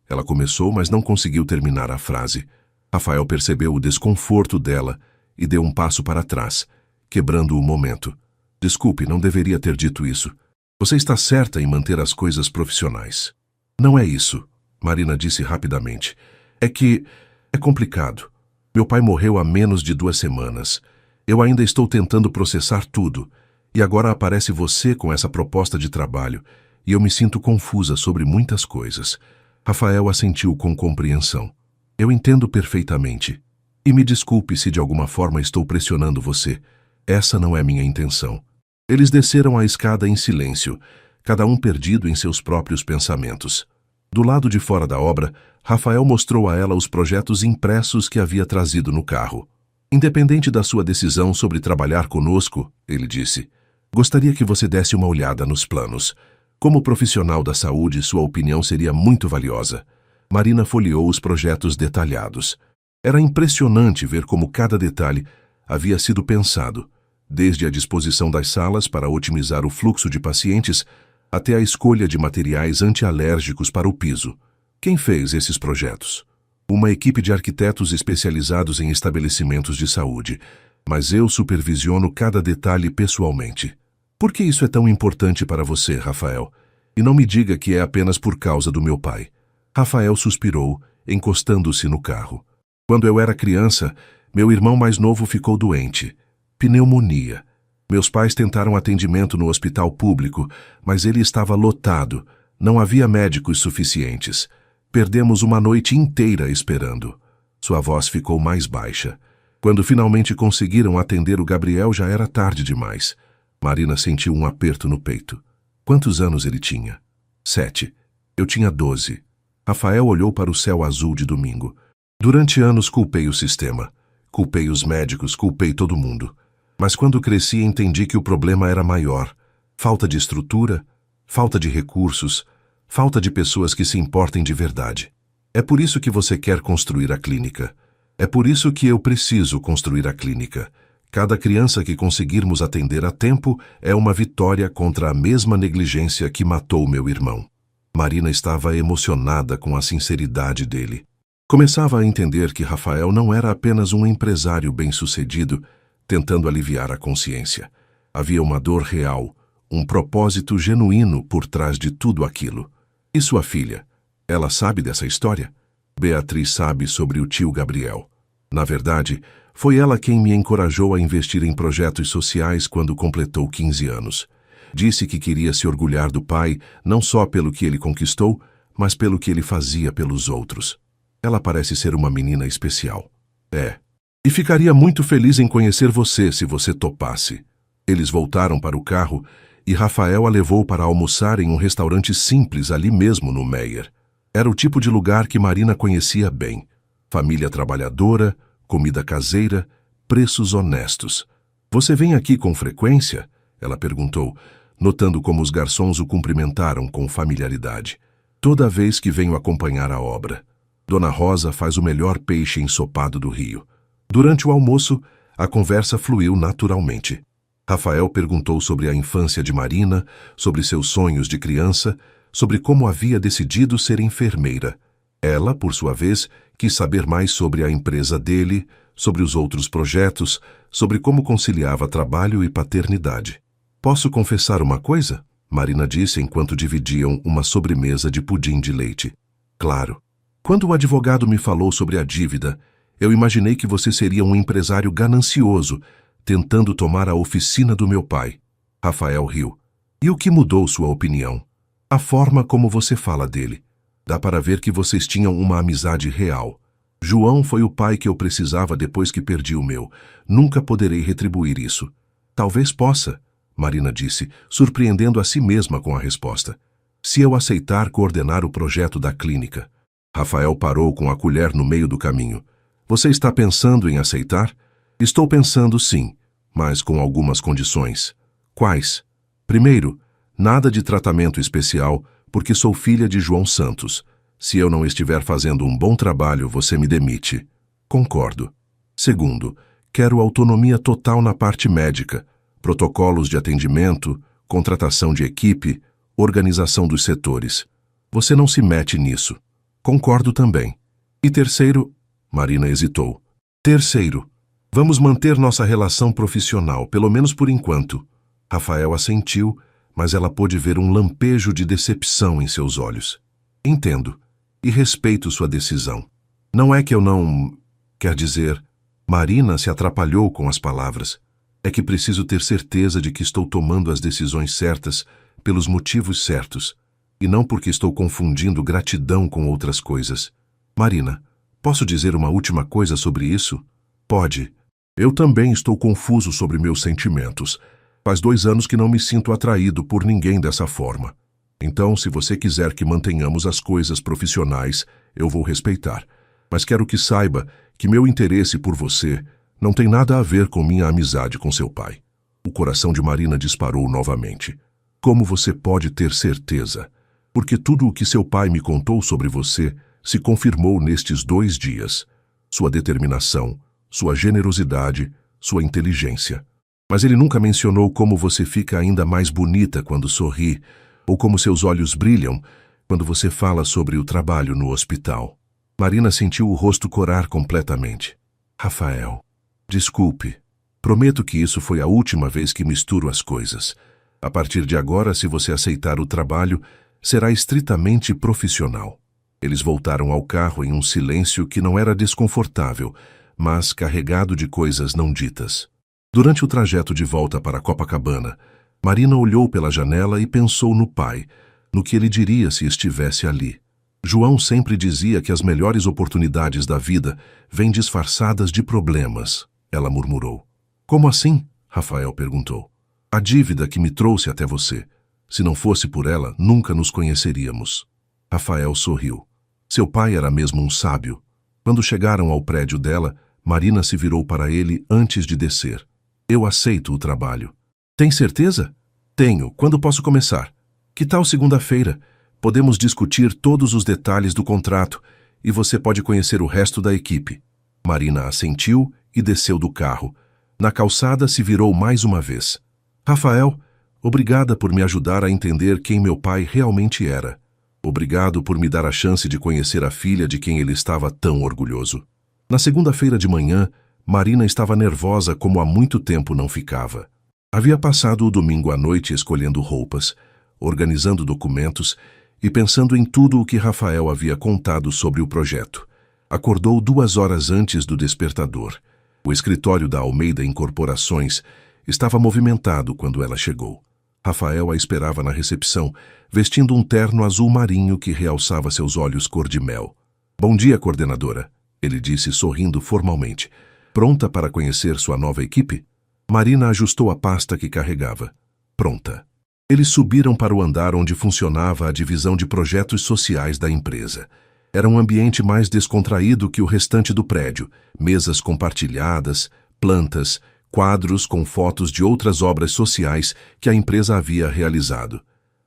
Ela começou, mas não conseguiu terminar a frase. Rafael percebeu o desconforto dela e deu um passo para trás, quebrando o momento. Desculpe, não deveria ter dito isso. Você está certa em manter as coisas profissionais. Não é isso, Marina disse rapidamente. É que é complicado. Meu pai morreu há menos de 2 semanas. Eu ainda estou tentando processar tudo. E agora aparece você com essa proposta de trabalho. E eu me sinto confusa sobre muitas coisas. Rafael assentiu com compreensão. Eu entendo perfeitamente. E me desculpe se de alguma forma estou pressionando você. Essa não é minha intenção. Eles desceram a escada em silêncio, cada um perdido em seus próprios pensamentos. Do lado de fora da obra, Rafael mostrou a ela os projetos impressos que havia trazido no carro. Independente da sua decisão sobre trabalhar conosco, ele disse, gostaria que você desse uma olhada nos planos. Como profissional da saúde, sua opinião seria muito valiosa. Marina folheou os projetos detalhados. Era impressionante ver como cada detalhe havia sido pensado, desde a disposição das salas para otimizar o fluxo de pacientes até a escolha de materiais antialérgicos para o piso. Quem fez esses projetos? Uma equipe de arquitetos especializados em estabelecimentos de saúde, mas eu supervisiono cada detalhe pessoalmente. Por que isso é tão importante para você, Rafael? E não me diga que é apenas por causa do meu pai. Rafael suspirou, encostando-se no carro. Quando eu era criança, meu irmão mais novo ficou doente. Pneumonia. Meus pais tentaram atendimento no hospital público, mas ele estava lotado. Não havia médicos suficientes. Perdemos uma noite inteira esperando. Sua voz ficou mais baixa. Quando finalmente conseguiram atender o Gabriel, já era tarde demais. Marina sentiu um aperto no peito. Quantos anos ele tinha? 7. Eu tinha 12. Rafael olhou para o céu azul de domingo. Durante anos culpei o sistema. Culpei os médicos, culpei todo mundo. Mas quando cresci entendi que o problema era maior. Falta de estrutura, falta de recursos, falta de pessoas que se importem de verdade. É por isso que você quer construir a clínica. É por isso que eu preciso construir a clínica. Cada criança que conseguirmos atender a tempo é uma vitória contra a mesma negligência que matou meu irmão. Marina estava emocionada com a sinceridade dele. Começava a entender que Rafael não era apenas um empresário bem-sucedido tentando aliviar a consciência. Havia uma dor real, um propósito genuíno por trás de tudo aquilo. E sua filha? Ela sabe dessa história? Beatriz sabe sobre o tio Gabriel. Na verdade, foi ela quem me encorajou a investir em projetos sociais quando completou 15 anos. Disse que queria se orgulhar do pai, não só pelo que ele conquistou, mas pelo que ele fazia pelos outros. Ela parece ser uma menina especial. É. E ficaria muito feliz em conhecer você se você topasse. Eles voltaram para o carro e Rafael a levou para almoçar em um restaurante simples ali mesmo no Meier. Era o tipo de lugar que Marina conhecia bem. Família trabalhadora, comida caseira, preços honestos. Você vem aqui com frequência? Ela perguntou, notando como os garçons o cumprimentaram com familiaridade. Toda vez que venho acompanhar a obra. Dona Rosa faz o melhor peixe ensopado do Rio. Durante o almoço, a conversa fluiu naturalmente. Rafael perguntou sobre a infância de Marina, sobre seus sonhos de criança, sobre como havia decidido ser enfermeira. Ela, por sua vez, quis saber mais sobre a empresa dele, sobre os outros projetos, sobre como conciliava trabalho e paternidade. Posso confessar uma coisa? Marina disse enquanto dividiam uma sobremesa de pudim de leite. Claro. Quando o advogado me falou sobre a dívida, eu imaginei que você seria um empresário ganancioso, tentando tomar a oficina do meu pai. Rafael riu. E o que mudou sua opinião? A forma como você fala dele. Dá para ver que vocês tinham uma amizade real. João foi o pai que eu precisava depois que perdi o meu. Nunca poderei retribuir isso. Talvez possa, Marina disse, surpreendendo a si mesma com a resposta. Se eu aceitar coordenar o projeto da clínica. Rafael parou com a colher no meio do caminho. Você está pensando em aceitar? Estou pensando sim, mas com algumas condições. Quais? Primeiro, nada de tratamento especial, porque sou filha de João Santos. Se eu não estiver fazendo um bom trabalho, você me demite. Concordo. Segundo, quero autonomia total na parte médica, protocolos de atendimento, contratação de equipe, organização dos setores. Você não se mete nisso. Concordo também. E terceiro, Marina hesitou. Terceiro, vamos manter nossa relação profissional, pelo menos por enquanto. Rafael assentiu, mas ela pôde ver um lampejo de decepção em seus olhos. Entendo, e respeito sua decisão. Não é que eu não... Quer dizer, Marina se atrapalhou com as palavras. É que preciso ter certeza de que estou tomando as decisões certas pelos motivos certos, e não porque estou confundindo gratidão com outras coisas. Marina, posso dizer uma última coisa sobre isso? Pode. Eu também estou confuso sobre meus sentimentos. Faz 2 anos que não me sinto atraído por ninguém dessa forma. Então, se você quiser que mantenhamos as coisas profissionais, eu vou respeitar. Mas quero que saiba que meu interesse por você não tem nada a ver com minha amizade com seu pai. O coração de Marina disparou novamente. Como você pode ter certeza? Porque tudo o que seu pai me contou sobre você se confirmou nestes 2 dias. Sua determinação, sua generosidade, sua inteligência. Mas ele nunca mencionou como você fica ainda mais bonita quando sorri, ou como seus olhos brilham quando você fala sobre o trabalho no hospital. Marina sentiu o rosto corar completamente. Rafael, desculpe. Prometo que isso foi a última vez que misturo as coisas. A partir de agora, se você aceitar o trabalho, será estritamente profissional. Eles voltaram ao carro em um silêncio que não era desconfortável, mas carregado de coisas não ditas. Durante o trajeto de volta para Copacabana, Marina olhou pela janela e pensou no pai, no que ele diria se estivesse ali. João sempre dizia que as melhores oportunidades da vida vêm disfarçadas de problemas, ela murmurou. Como assim? Rafael perguntou. A dívida que me trouxe até você. Se não fosse por ela, nunca nos conheceríamos. Rafael sorriu. Seu pai era mesmo um sábio. Quando chegaram ao prédio dela, Marina se virou para ele antes de descer. Eu aceito o trabalho. Tem certeza? Tenho. Quando posso começar? Que tal segunda-feira? Podemos discutir todos os detalhes do contrato e você pode conhecer o resto da equipe. Marina assentiu e desceu do carro. Na calçada se virou mais uma vez. Rafael, obrigada por me ajudar a entender quem meu pai realmente era. Obrigado por me dar a chance de conhecer a filha de quem ele estava tão orgulhoso. Na segunda-feira de manhã, Marina estava nervosa como há muito tempo não ficava. Havia passado o domingo à noite escolhendo roupas, organizando documentos e pensando em tudo o que Rafael havia contado sobre o projeto. Acordou 2 horas antes do despertador. O escritório da Almeida Incorporações estava movimentado quando ela chegou. Rafael a esperava na recepção, vestindo um terno azul marinho que realçava seus olhos cor de mel. Bom dia, coordenadora, ele disse sorrindo formalmente. Pronta para conhecer sua nova equipe? Marina ajustou a pasta que carregava. Pronta. Eles subiram para o andar onde funcionava a divisão de projetos sociais da empresa. Era um ambiente mais descontraído que o restante do prédio. Mesas compartilhadas, plantas, quadros com fotos de outras obras sociais que a empresa havia realizado.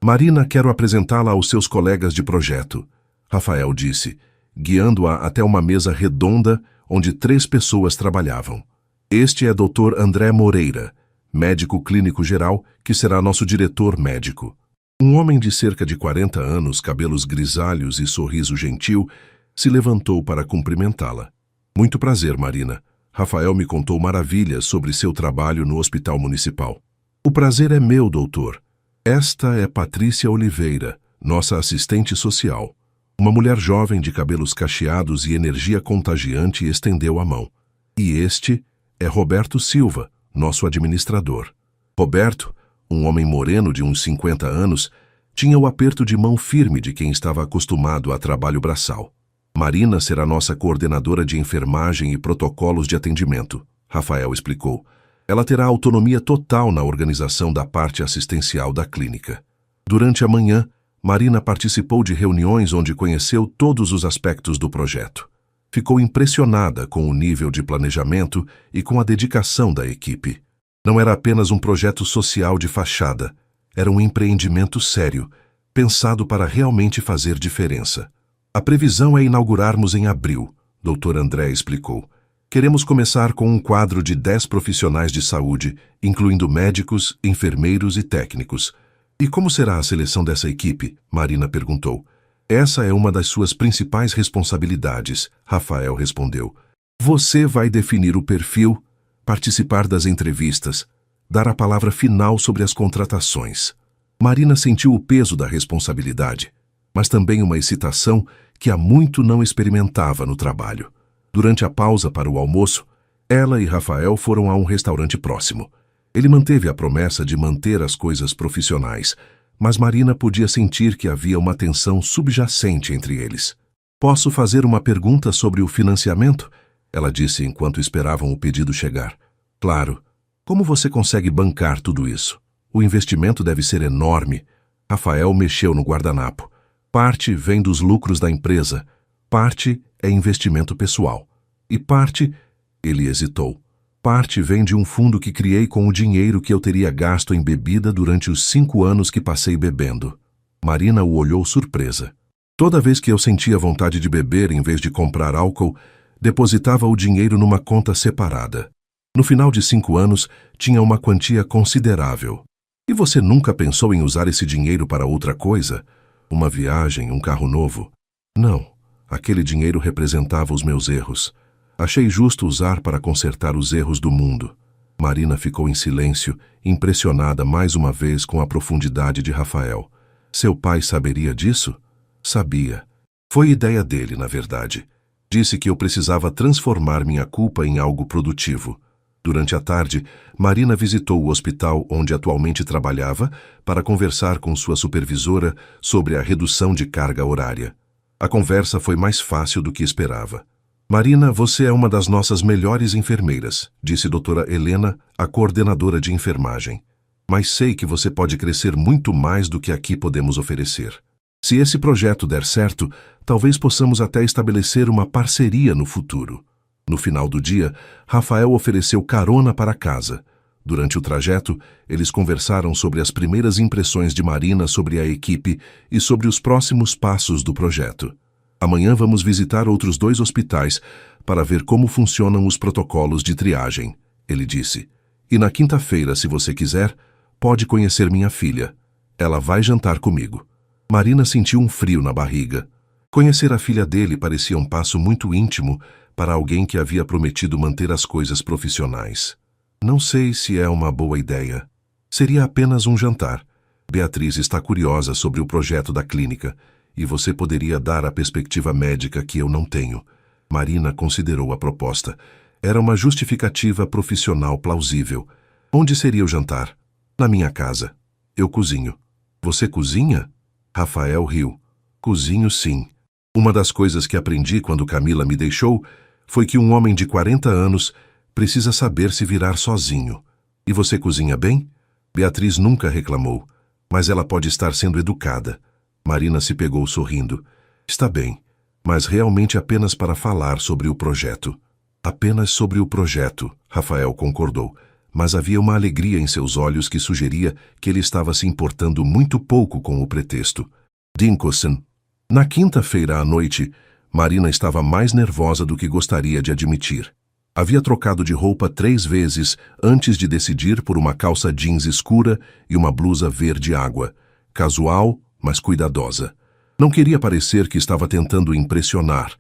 Marina, quero apresentá-la aos seus colegas de projeto, Rafael disse, guiando-a até uma mesa redonda onde 3 pessoas trabalhavam. Este é Dr. André Moreira, médico clínico geral, que será nosso diretor médico. Um homem de cerca de 40 anos, cabelos grisalhos e sorriso gentil, se levantou para cumprimentá-la. Muito prazer, Marina. Rafael me contou maravilhas sobre seu trabalho no Hospital Municipal. O prazer é meu, doutor. Esta é Patrícia Oliveira, nossa assistente social. Uma mulher jovem de cabelos cacheados e energia contagiante estendeu a mão. E este é Roberto Silva, nosso administrador. Roberto, um homem moreno de uns 50 anos, tinha o aperto de mão firme de quem estava acostumado a trabalho braçal. Marina será nossa coordenadora de enfermagem e protocolos de atendimento, Rafael explicou. Ela terá autonomia total na organização da parte assistencial da clínica. Durante a manhã, Marina participou de reuniões onde conheceu todos os aspectos do projeto. Ficou impressionada com o nível de planejamento e com a dedicação da equipe. Não era apenas um projeto social de fachada, era um empreendimento sério, pensado para realmente fazer diferença. A previsão é inaugurarmos em abril, Dr. André explicou. Queremos começar com um quadro de 10 profissionais de saúde, incluindo médicos, enfermeiros e técnicos. E como será a seleção dessa equipe? Marina perguntou. Essa é uma das suas principais responsabilidades, Rafael respondeu. Você vai definir o perfil, participar das entrevistas, dar a palavra final sobre as contratações. Marina sentiu o peso da responsabilidade, mas também uma excitação que há muito não experimentava no trabalho. Durante a pausa para o almoço, ela e Rafael foram a um restaurante próximo. Ele manteve a promessa de manter as coisas profissionais, mas Marina podia sentir que havia uma tensão subjacente entre eles. Posso fazer uma pergunta sobre o financiamento? Ela disse enquanto esperavam o pedido chegar. Claro. Como você consegue bancar tudo isso? O investimento deve ser enorme. Rafael mexeu no guardanapo. Parte vem dos lucros da empresa, parte é investimento pessoal. E parte, ele hesitou, parte vem de um fundo que criei com o dinheiro que eu teria gasto em bebida durante os 5 anos que passei bebendo. Marina o olhou surpresa. Toda vez que eu sentia vontade de beber em vez de comprar álcool, depositava o dinheiro numa conta separada. No final de 5 anos, tinha uma quantia considerável. E você nunca pensou em usar esse dinheiro para outra coisa? Uma viagem, um carro novo? Não, aquele dinheiro representava os meus erros. Achei justo usar para consertar os erros do mundo. Marina ficou em silêncio, impressionada mais uma vez com a profundidade de Rafael. Seu pai saberia disso? Sabia. Foi ideia dele, na verdade. Disse que eu precisava transformar minha culpa em algo produtivo. Durante a tarde, Marina visitou o hospital onde atualmente trabalhava para conversar com sua supervisora sobre a redução de carga horária. A conversa foi mais fácil do que esperava. Marina, você é uma das nossas melhores enfermeiras, disse doutora Helena, a coordenadora de enfermagem. Mas sei que você pode crescer muito mais do que aqui podemos oferecer. Se esse projeto der certo, talvez possamos até estabelecer uma parceria no futuro. No final do dia, Rafael ofereceu carona para casa. Durante o trajeto, eles conversaram sobre as primeiras impressões de Marina sobre a equipe e sobre os próximos passos do projeto. Amanhã vamos visitar outros 2 hospitais para ver como funcionam os protocolos de triagem, ele disse. E na quinta-feira, se você quiser, pode conhecer minha filha. Ela vai jantar comigo. Marina sentiu um frio na barriga. Conhecer a filha dele parecia um passo muito íntimo para alguém que havia prometido manter as coisas profissionais. Não sei se é uma boa ideia. Seria apenas um jantar. Beatriz está curiosa sobre o projeto da clínica e você poderia dar a perspectiva médica que eu não tenho. Marina considerou a proposta. Era uma justificativa profissional plausível. Onde seria o jantar? Na minha casa. Eu cozinho. Você cozinha? Rafael riu. Cozinho, sim. Uma das coisas que aprendi quando Camila me deixou foi que um homem de 40 anos precisa saber se virar sozinho. E você cozinha bem? Beatriz nunca reclamou, mas ela pode estar sendo educada. Marina se pegou sorrindo. Está bem, mas realmente apenas para falar sobre o projeto. Apenas sobre o projeto, Rafael concordou, mas havia uma alegria em seus olhos que sugeria que ele estava se importando muito pouco com o pretexto. Dinkelson. Na quinta-feira à noite, Marina estava mais nervosa do que gostaria de admitir. Havia trocado de roupa 3 vezes antes de decidir por uma calça jeans escura e uma blusa verde água. Casual, mas cuidadosa. Não queria parecer que estava tentando impressionar,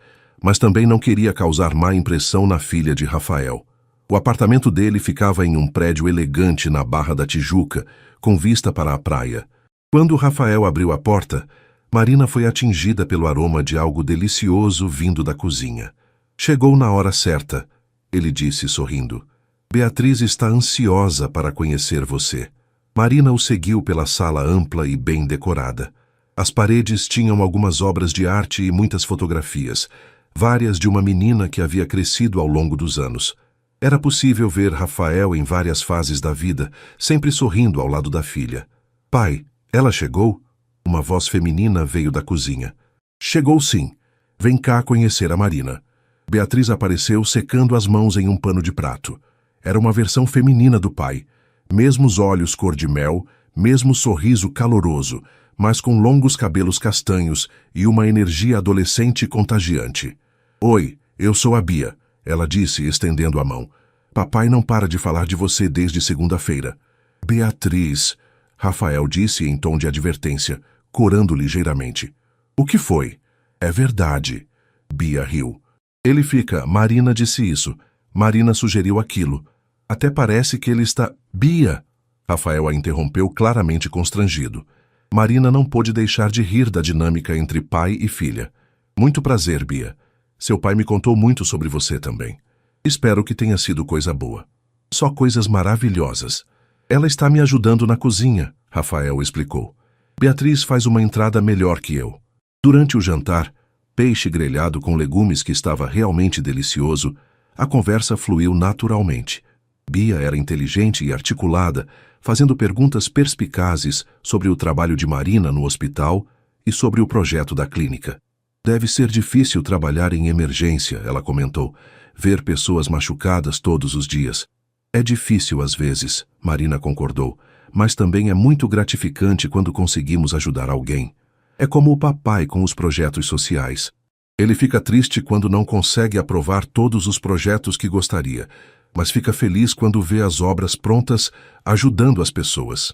mas também não queria causar má impressão na filha de Rafael. O apartamento dele ficava em um prédio elegante na Barra da Tijuca, com vista para a praia. Quando Rafael abriu a porta, Marina foi atingida pelo aroma de algo delicioso vindo da cozinha. Chegou na hora certa, ele disse sorrindo. Beatriz está ansiosa para conhecer você. Marina o seguiu pela sala ampla e bem decorada. As paredes tinham algumas obras de arte e muitas fotografias, várias de uma menina que havia crescido ao longo dos anos. Era possível ver Rafael em várias fases da vida, sempre sorrindo ao lado da filha. Pai, ela chegou? Uma voz feminina veio da cozinha. Chegou sim. Vem cá conhecer a Marina. Beatriz apareceu secando as mãos em um pano de prato. Era uma versão feminina do pai. Mesmos olhos cor de mel, mesmo sorriso caloroso, mas com longos cabelos castanhos e uma energia adolescente contagiante. Oi, eu sou a Bia, ela disse, estendendo a mão. Papai não para de falar de você desde segunda-feira. Beatriz, Rafael disse em tom de advertência, corando ligeiramente. O que foi? É verdade. Bia riu. Ele fica, Marina disse isso. Marina sugeriu aquilo. Até parece que ele está... Bia! Rafael a interrompeu claramente constrangido. Marina não pôde deixar de rir da dinâmica entre pai e filha. Muito prazer, Bia. Seu pai me contou muito sobre você também. Espero que tenha sido coisa boa. Só coisas maravilhosas. Ela está me ajudando na cozinha, Rafael explicou. Beatriz faz uma entrada melhor que eu. Durante o jantar, peixe grelhado com legumes que estava realmente delicioso, a conversa fluiu naturalmente. Bia era inteligente e articulada, fazendo perguntas perspicazes sobre o trabalho de Marina no hospital e sobre o projeto da clínica. Deve ser difícil trabalhar em emergência, ela comentou, ver pessoas machucadas todos os dias. É difícil às vezes, Marina concordou, mas também é muito gratificante quando conseguimos ajudar alguém. É como o papai com os projetos sociais. Ele fica triste quando não consegue aprovar todos os projetos que gostaria, mas fica feliz quando vê as obras prontas ajudando as pessoas.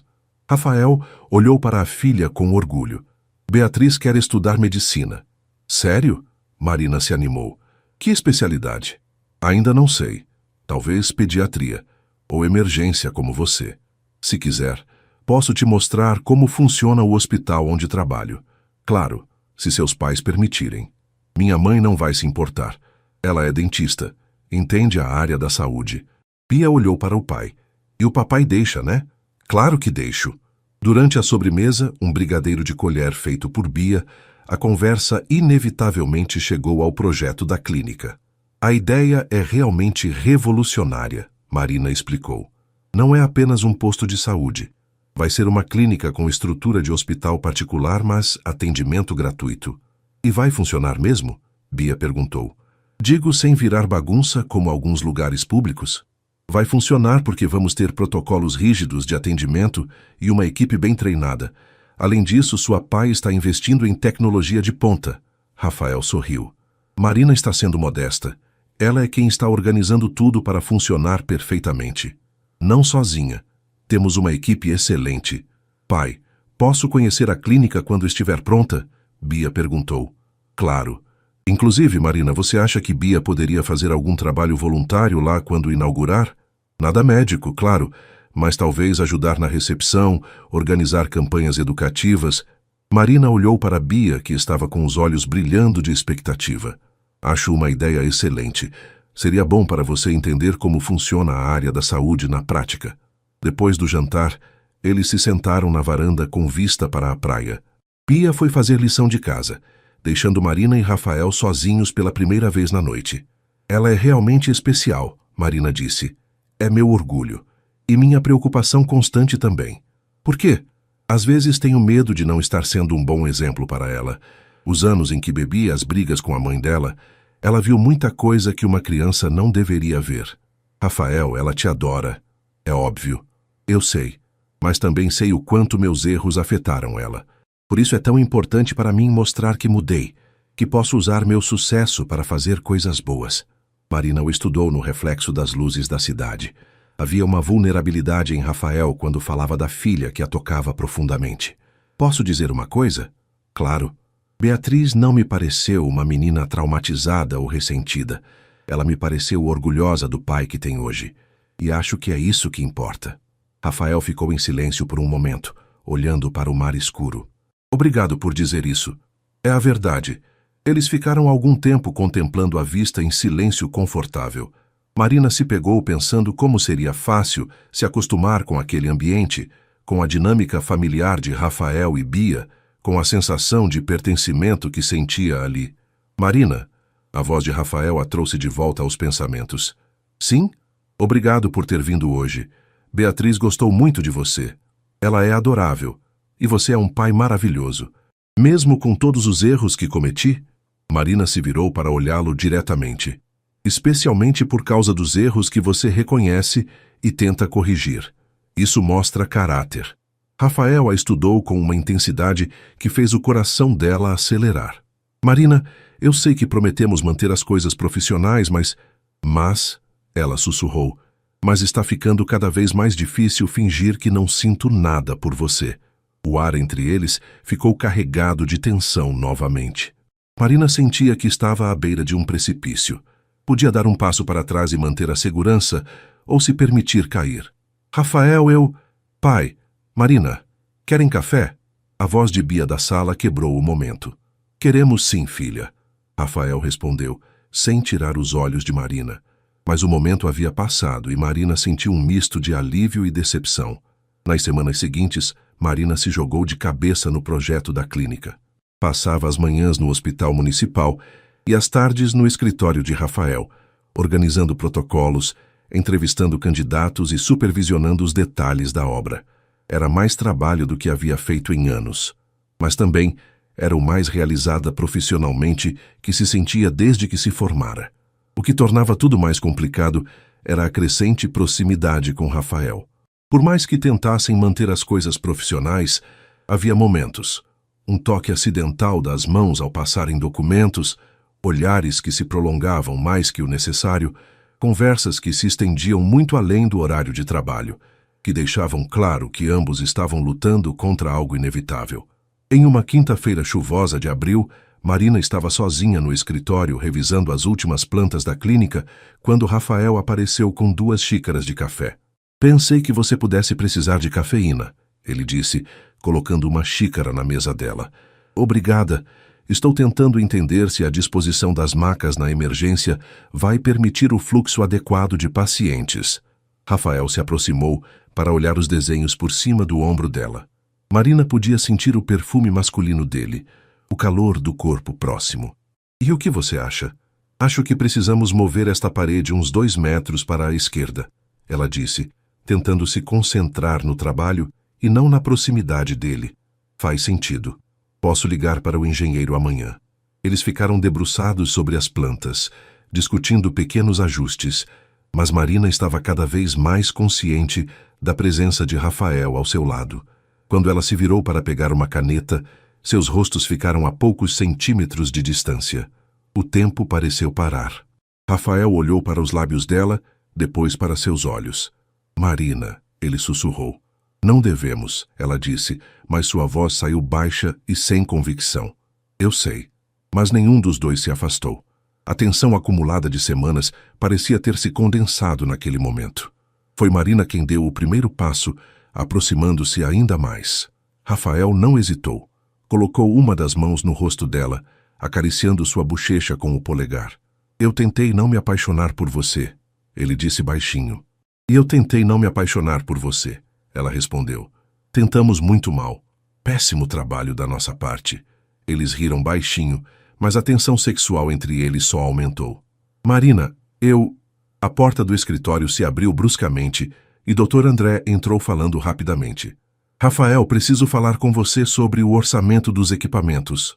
Rafael olhou para a filha com orgulho. Beatriz quer estudar medicina. Sério? Marina se animou. Que especialidade? Ainda não sei. Talvez pediatria. Ou emergência como você. Se quiser, posso te mostrar como funciona o hospital onde trabalho. Claro, se seus pais permitirem. Minha mãe não vai se importar. Ela é dentista. Entende a área da saúde. Bia olhou para o pai. E o papai deixa, né? Claro que deixo. Durante a sobremesa, um brigadeiro de colher feito por Bia a conversa inevitavelmente chegou ao projeto da clínica. A ideia é realmente revolucionária, Marina explicou. Não é apenas um posto de saúde. Vai ser uma clínica com estrutura de hospital particular, mas atendimento gratuito. E vai funcionar mesmo? Bia perguntou. Digo sem virar bagunça como alguns lugares públicos. Vai funcionar porque vamos ter protocolos rígidos de atendimento e uma equipe bem treinada. Além disso, sua pai está investindo em tecnologia de ponta. Rafael sorriu. Marina está sendo modesta. Ela é quem está organizando tudo para funcionar perfeitamente. Não sozinha. Temos uma equipe excelente. Pai, posso conhecer a clínica quando estiver pronta? Bia perguntou. Claro. Inclusive, Marina, você acha que Bia poderia fazer algum trabalho voluntário lá quando inaugurar? Nada médico, claro, mas talvez ajudar na recepção, organizar campanhas educativas. Marina olhou para Bia, que estava com os olhos brilhando de expectativa. Acho uma ideia excelente. Seria bom para você entender como funciona a área da saúde na prática. Depois do jantar, eles se sentaram na varanda com vista para a praia. Bia foi fazer lição de casa, deixando Marina e Rafael sozinhos pela primeira vez na noite. Ela é realmente especial, Marina disse. É meu orgulho. E minha preocupação constante também. Por quê? Às vezes tenho medo de não estar sendo um bom exemplo para ela. Os anos em que bebi as brigas com a mãe dela, ela viu muita coisa que uma criança não deveria ver. Rafael, ela te adora. É óbvio. Eu sei. Mas também sei o quanto meus erros afetaram ela. Por isso é tão importante para mim mostrar que mudei, que posso usar meu sucesso para fazer coisas boas. Marina o estudou no reflexo das luzes da cidade. Havia uma vulnerabilidade em Rafael quando falava da filha que a tocava profundamente. Posso dizer uma coisa? Claro. Beatriz não me pareceu uma menina traumatizada ou ressentida. Ela me pareceu orgulhosa do pai que tem hoje. E acho que é isso que importa. Rafael ficou em silêncio por um momento, olhando para o mar escuro. Obrigado por dizer isso. É a verdade. Eles ficaram algum tempo contemplando a vista em silêncio confortável. Marina se pegou pensando como seria fácil se acostumar com aquele ambiente, com a dinâmica familiar de Rafael e Bia, com a sensação de pertencimento que sentia ali. Marina, a voz de Rafael a trouxe de volta aos pensamentos. Sim? Obrigado por ter vindo hoje. Beatriz gostou muito de você. Ela é adorável. E você é um pai maravilhoso. Mesmo com todos os erros que cometi? Marina se virou para olhá-lo diretamente. Especialmente por causa dos erros que você reconhece e tenta corrigir. Isso mostra caráter. Rafael a estudou com uma intensidade que fez o coração dela acelerar. Marina, eu sei que prometemos manter as coisas profissionais, mas, ela sussurrou, mas está ficando cada vez mais difícil fingir que não sinto nada por você. O ar entre eles ficou carregado de tensão novamente. Marina sentia que estava à beira de um precipício. Podia dar um passo para trás e manter a segurança, ou se permitir cair. Rafael, Pai, Marina, querem café? A voz de Bia da sala quebrou o momento. Queremos sim, filha. Rafael respondeu, sem tirar os olhos de Marina. Mas o momento havia passado e Marina sentiu um misto de alívio e decepção. Nas semanas seguintes, Marina se jogou de cabeça no projeto da clínica. Passava as manhãs no hospital municipal e as tardes no escritório de Rafael, organizando protocolos, entrevistando candidatos e supervisionando os detalhes da obra. Era mais trabalho do que havia feito em anos, mas também era o mais realizada profissionalmente que se sentia desde que se formara. O que tornava tudo mais complicado era a crescente proximidade com Rafael. Por mais que tentassem manter as coisas profissionais, havia momentos. Um toque acidental das mãos ao passarem documentos, olhares que se prolongavam mais que o necessário, conversas que se estendiam muito além do horário de trabalho, que deixavam claro que ambos estavam lutando contra algo inevitável. Em uma quinta-feira chuvosa de abril, Marina estava sozinha no escritório revisando as últimas plantas da clínica quando Rafael apareceu com 2 xícaras de café. Pensei que você pudesse precisar de cafeína, ele disse, colocando uma xícara na mesa dela. Obrigada. Estou tentando entender se a disposição das macas na emergência vai permitir o fluxo adequado de pacientes. Rafael se aproximou para olhar os desenhos por cima do ombro dela. Marina podia sentir o perfume masculino dele, o calor do corpo próximo. E o que você acha? Acho que precisamos mover esta parede uns 2 metros para a esquerda, ela disse, tentando se concentrar no trabalho e não na proximidade dele. Faz sentido. Posso ligar para o engenheiro amanhã. Eles ficaram debruçados sobre as plantas, discutindo pequenos ajustes, mas Marina estava cada vez mais consciente da presença de Rafael ao seu lado. Quando ela se virou para pegar uma caneta, seus rostos ficaram a poucos centímetros de distância. O tempo pareceu parar. Rafael olhou para os lábios dela, depois para seus olhos. Marina, ele sussurrou. Não devemos, ela disse, mas sua voz saiu baixa e sem convicção. Eu sei. Mas nenhum dos dois se afastou. A tensão acumulada de semanas parecia ter se condensado naquele momento. Foi Marina quem deu o primeiro passo, aproximando-se ainda mais. Rafael não hesitou. Colocou uma das mãos no rosto dela, acariciando sua bochecha com o polegar. Eu tentei não me apaixonar por você, ele disse baixinho. E eu tentei não me apaixonar por você, ela respondeu. Tentamos muito mal. Péssimo trabalho da nossa parte. Eles riram baixinho, mas a tensão sexual entre eles só aumentou. Marina, A porta do escritório se abriu bruscamente e Dr. André entrou falando rapidamente. Rafael, preciso falar com você sobre o orçamento dos equipamentos.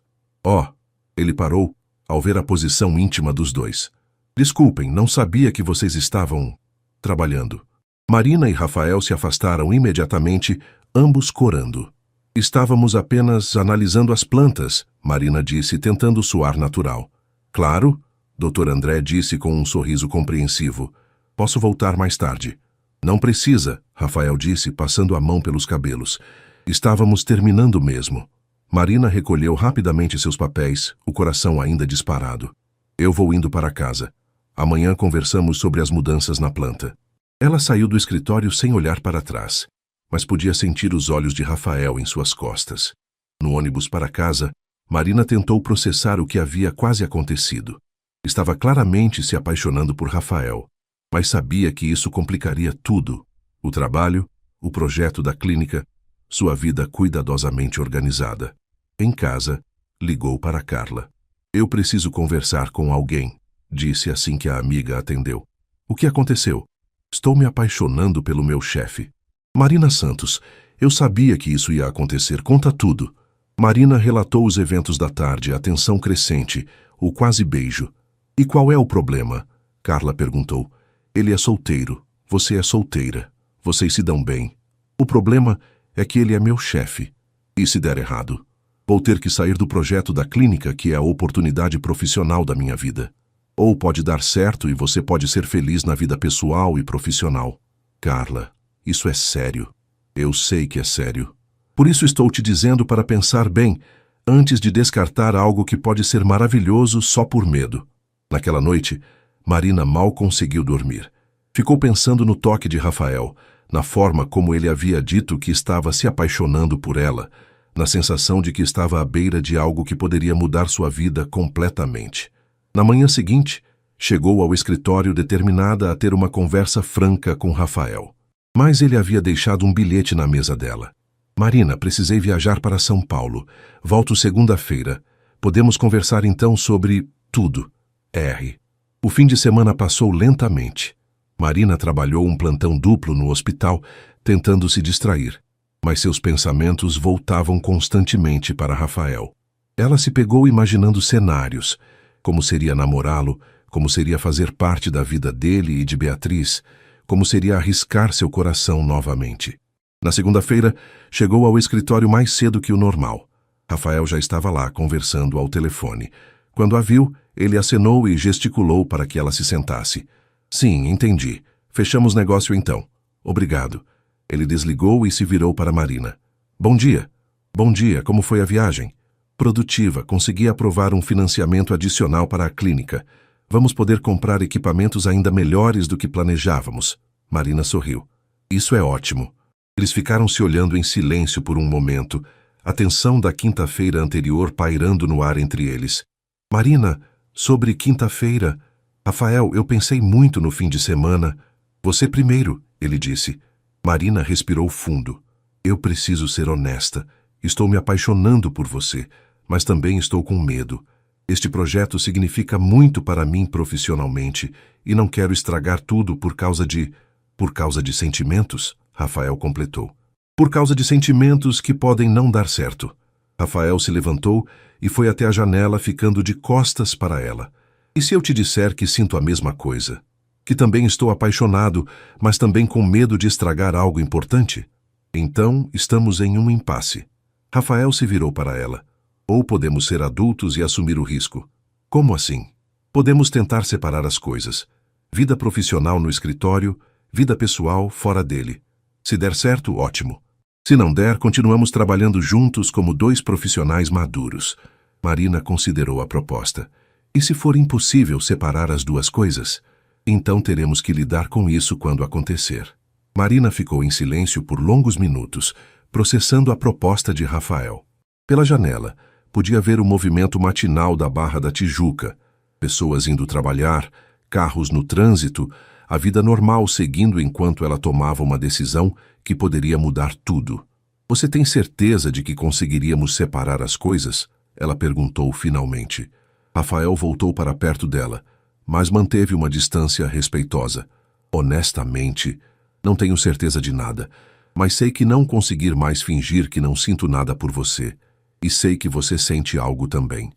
Ele parou ao ver a posição íntima dos dois. Desculpem, não sabia que vocês estavam trabalhando. Marina e Rafael se afastaram imediatamente, ambos corando. Estávamos apenas analisando as plantas, Marina disse, tentando soar natural. Claro, Dr. André disse com um sorriso compreensivo. Posso voltar mais tarde. Não precisa, Rafael disse, passando a mão pelos cabelos. Estávamos terminando mesmo. Marina recolheu rapidamente seus papéis, o coração ainda disparado. Eu vou indo para casa. Amanhã conversamos sobre as mudanças na planta. Ela saiu do escritório sem olhar para trás, mas podia sentir os olhos de Rafael em suas costas. No ônibus para casa, Marina tentou processar o que havia quase acontecido. Estava claramente se apaixonando por Rafael, mas sabia que isso complicaria tudo. O trabalho, o projeto da clínica, sua vida cuidadosamente organizada. Em casa, ligou para Carla. Eu preciso conversar com alguém, disse assim que a amiga atendeu. O que aconteceu? Estou me apaixonando pelo meu chefe. Marina Santos, eu sabia que isso ia acontecer, conta tudo. Marina relatou os eventos da tarde, a tensão crescente, o quase beijo. E qual é o problema? Carla perguntou. Ele é solteiro, você é solteira. Vocês se dão bem. O problema é que ele é meu chefe. E se der errado? Vou ter que sair do projeto da clínica, que é a oportunidade profissional da minha vida. Ou pode dar certo e você pode ser feliz na vida pessoal e profissional. Carla, isso é sério. Eu sei que é sério. Por isso estou te dizendo para pensar bem, antes de descartar algo que pode ser maravilhoso só por medo. Naquela noite, Marina mal conseguiu dormir. Ficou pensando no toque de Rafael, na forma como ele havia dito que estava se apaixonando por ela, na sensação de que estava à beira de algo que poderia mudar sua vida completamente. Na manhã seguinte, chegou ao escritório determinada a ter uma conversa franca com Rafael. Mas ele havia deixado um bilhete na mesa dela. Marina, precisei viajar para São Paulo. Volto segunda-feira. Podemos conversar então sobre tudo. R. O fim de semana passou lentamente. Marina trabalhou um plantão duplo no hospital, tentando se distrair. Mas seus pensamentos voltavam constantemente para Rafael. Ela se pegou imaginando cenários, como seria namorá-lo, como seria fazer parte da vida dele e de Beatriz, como seria arriscar seu coração novamente. Na segunda-feira, chegou ao escritório mais cedo que o normal. Rafael já estava lá, conversando ao telefone. Quando a viu, ele acenou e gesticulou para que ela se sentasse. Sim, entendi. Fechamos negócio então. Obrigado. Ele desligou e se virou para Marina. Bom dia. Bom dia, como foi a viagem? Produtiva, consegui aprovar um financiamento adicional para a clínica. Vamos poder comprar equipamentos ainda melhores do que planejávamos. Marina sorriu. Isso é ótimo. Eles ficaram se olhando em silêncio por um momento, a tensão da quinta-feira anterior pairando no ar entre eles. Marina, sobre quinta-feira... Rafael, eu pensei muito no fim de semana. Você primeiro, ele disse. Marina respirou fundo. Eu preciso ser honesta. Estou me apaixonando por você, mas também estou com medo. Este projeto significa muito para mim profissionalmente e não quero estragar tudo por causa de sentimentos, Rafael completou. Por causa de sentimentos que podem não dar certo. Rafael se levantou e foi até a janela, ficando de costas para ela. E se eu te disser que sinto a mesma coisa? Que também estou apaixonado, mas também com medo de estragar algo importante? Então, estamos em um impasse. Rafael se virou para ela. Ou podemos ser adultos e assumir o risco. Como assim? Podemos tentar separar as coisas. Vida profissional no escritório, vida pessoal fora dele. Se der certo, ótimo. Se não der, continuamos trabalhando juntos como dois profissionais maduros. Marina considerou a proposta. E se for impossível separar as duas coisas? Então teremos que lidar com isso quando acontecer. Marina ficou em silêncio por longos minutos, processando a proposta de Rafael. Pela janela, podia ver o movimento matinal da Barra da Tijuca. Pessoas indo trabalhar, carros no trânsito, a vida normal seguindo enquanto ela tomava uma decisão que poderia mudar tudo. Você tem certeza de que conseguiríamos separar as coisas? Ela perguntou finalmente. Rafael voltou para perto dela, mas manteve uma distância respeitosa. Honestamente, não tenho certeza de nada, mas sei que não conseguir mais fingir que não sinto nada por você. E sei que você sente algo também.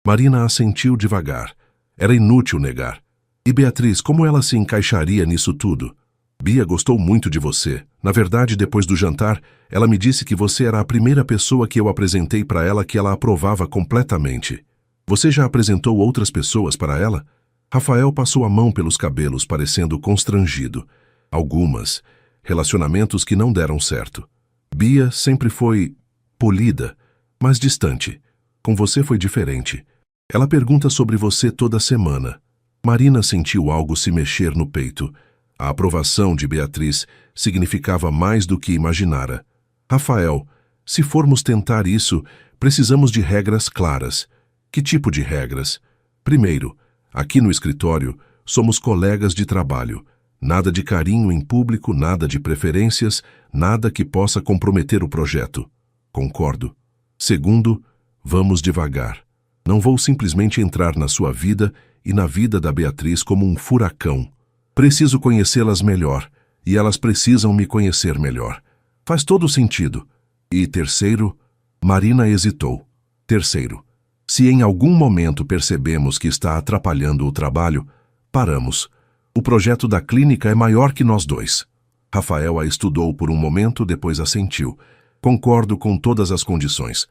Marina assentiu devagar. Era inútil negar. E Beatriz, como ela se encaixaria nisso tudo? Bia gostou muito de você. Na verdade, depois do jantar, ela me disse que você era a primeira pessoa que eu apresentei para ela que ela aprovava completamente. Você já apresentou outras pessoas para ela? Rafael passou a mão pelos cabelos, parecendo constrangido. Algumas. Relacionamentos que não deram certo. Bia sempre foi polida, mas distante. Com você foi diferente. Ela pergunta sobre você toda semana. Marina sentiu algo se mexer no peito. A aprovação de Beatriz significava mais do que imaginara. Rafael, se formos tentar isso, precisamos de regras claras. Que tipo de regras? Primeiro, aqui no escritório, somos colegas de trabalho. Nada de carinho em público, nada de preferências, nada que possa comprometer o projeto. Concordo. Segundo, vamos devagar. Não vou simplesmente entrar na sua vida e na vida da Beatriz como um furacão. Preciso conhecê-las melhor, e elas precisam me conhecer melhor. Faz todo sentido. E terceiro, Marina hesitou. Terceiro, se em algum momento percebemos que está atrapalhando o trabalho, paramos. O projeto da clínica é maior que nós dois. Rafael a estudou por um momento, depois assentiu. Concordo com todas as condições.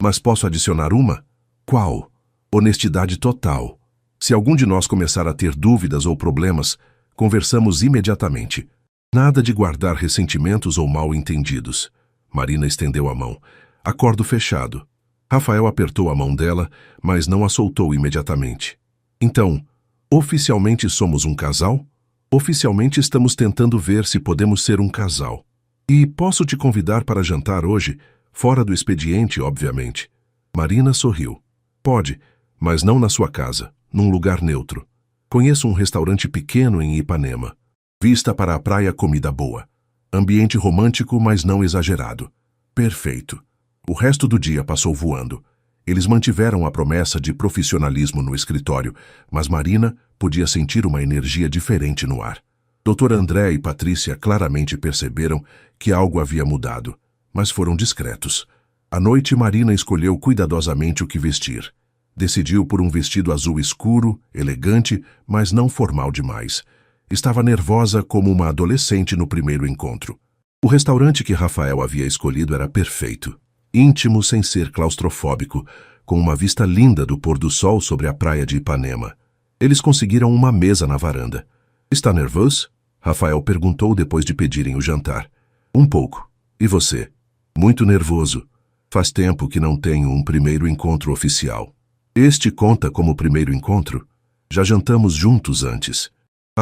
Mas posso adicionar uma? Qual? Honestidade total. Se algum de nós começar a ter dúvidas ou problemas, conversamos imediatamente. Nada de guardar ressentimentos ou mal-entendidos. Marina estendeu a mão. Acordo fechado. Rafael apertou a mão dela, mas não a soltou imediatamente. Então, oficialmente somos um casal? Oficialmente estamos tentando ver se podemos ser um casal. E posso te convidar para jantar hoje, fora do expediente, obviamente. Marina sorriu. Pode, mas não na sua casa, num lugar neutro. Conheço um restaurante pequeno em Ipanema. Vista para a praia, comida boa. Ambiente romântico, mas não exagerado. Perfeito. O resto do dia passou voando. Eles mantiveram a promessa de profissionalismo no escritório, mas Marina podia sentir uma energia diferente no ar. Dr. André e Patrícia claramente perceberam que algo havia mudado, mas foram discretos. À noite, Marina escolheu cuidadosamente o que vestir. Decidiu por um vestido azul escuro, elegante, mas não formal demais. Estava nervosa como uma adolescente no primeiro encontro. O restaurante que Rafael havia escolhido era perfeito. Íntimo sem ser claustrofóbico, com uma vista linda do pôr do sol sobre a praia de Ipanema. Eles conseguiram uma mesa na varanda. Está nervoso? Rafael perguntou depois de pedirem o jantar. Um pouco. E você? Muito nervoso. Faz tempo que não tenho um primeiro encontro oficial. Este conta como primeiro encontro? Já jantamos juntos antes.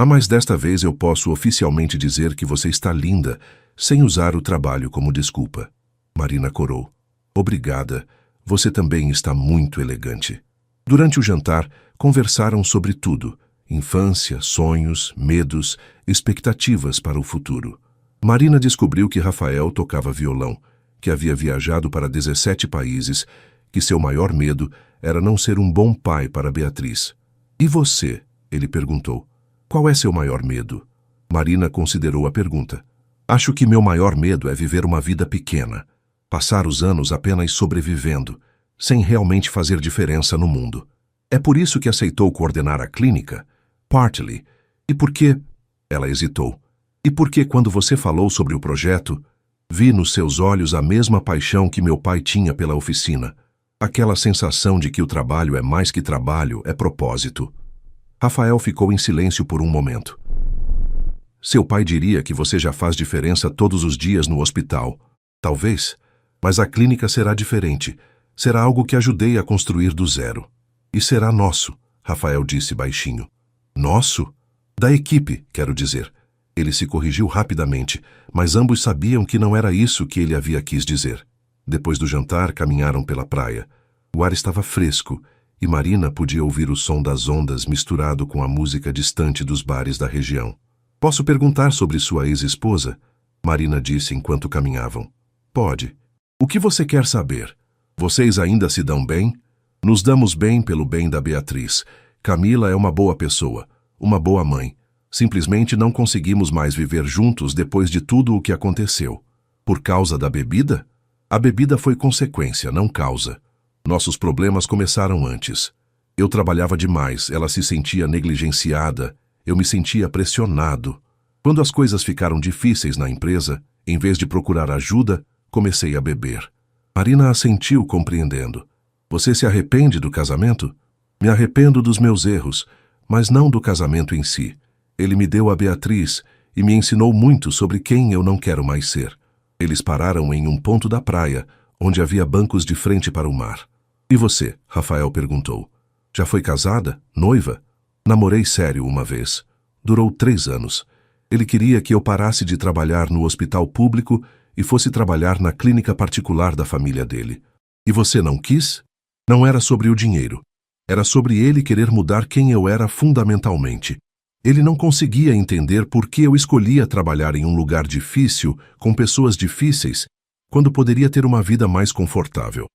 Mas desta vez eu posso oficialmente dizer que você está linda, sem usar o trabalho como desculpa. Marina corou. Obrigada. Você também está muito elegante. Durante o jantar, conversaram sobre tudo. Infância, sonhos, medos, expectativas para o futuro. Marina descobriu que Rafael tocava violão, que havia viajado para 17 países, que seu maior medo era não ser um bom pai para Beatriz. E você? Ele perguntou. Qual é seu maior medo? Marina considerou a pergunta. Acho que meu maior medo é viver uma vida pequena, passar os anos apenas sobrevivendo, sem realmente fazer diferença no mundo. É por isso que aceitou coordenar a clínica? Partly. E por que? Ela hesitou. E por que quando você falou sobre o projeto, vi nos seus olhos a mesma paixão que meu pai tinha pela oficina. Aquela sensação de que o trabalho é mais que trabalho, é propósito. Rafael ficou em silêncio por um momento. Seu pai diria que você já faz diferença todos os dias no hospital. Talvez, mas a clínica será diferente. Será algo que ajudei a construir do zero. E será nosso, Rafael disse baixinho. Nosso? Da equipe, quero dizer. Ele se corrigiu rapidamente, mas ambos sabiam que não era isso que ele havia quis dizer. Depois do jantar, caminharam pela praia. O ar estava fresco e Marina podia ouvir o som das ondas misturado com a música distante dos bares da região. Posso perguntar sobre sua ex-esposa? Marina disse enquanto caminhavam. Pode. O que você quer saber? Vocês ainda se dão bem? Nos damos bem pelo bem da Beatriz. Camila é uma boa pessoa, uma boa mãe. Simplesmente não conseguimos mais viver juntos depois de tudo o que aconteceu. Por causa da bebida? A bebida foi consequência, não causa. Nossos problemas começaram antes. Eu trabalhava demais, ela se sentia negligenciada. Eu me sentia pressionado. Quando as coisas ficaram difíceis na empresa, em vez de procurar ajuda, comecei a beber. Marina assentiu, compreendendo. Você se arrepende do casamento? Me arrependo dos meus erros, mas não do casamento em si. Ele me deu a Beatriz e me ensinou muito sobre quem eu não quero mais ser. Eles pararam em um ponto da praia, onde havia bancos de frente para o mar. E você? Rafael perguntou. Já foi casada? Noiva? Namorei sério uma vez. Durou 3 anos. Ele queria que eu parasse de trabalhar no hospital público e fosse trabalhar na clínica particular da família dele. E você não quis? Não era sobre o dinheiro. Era sobre ele querer mudar quem eu era fundamentalmente. Ele não conseguia entender por que eu escolhia trabalhar em um lugar difícil, com pessoas difíceis, quando poderia ter uma vida mais confortável.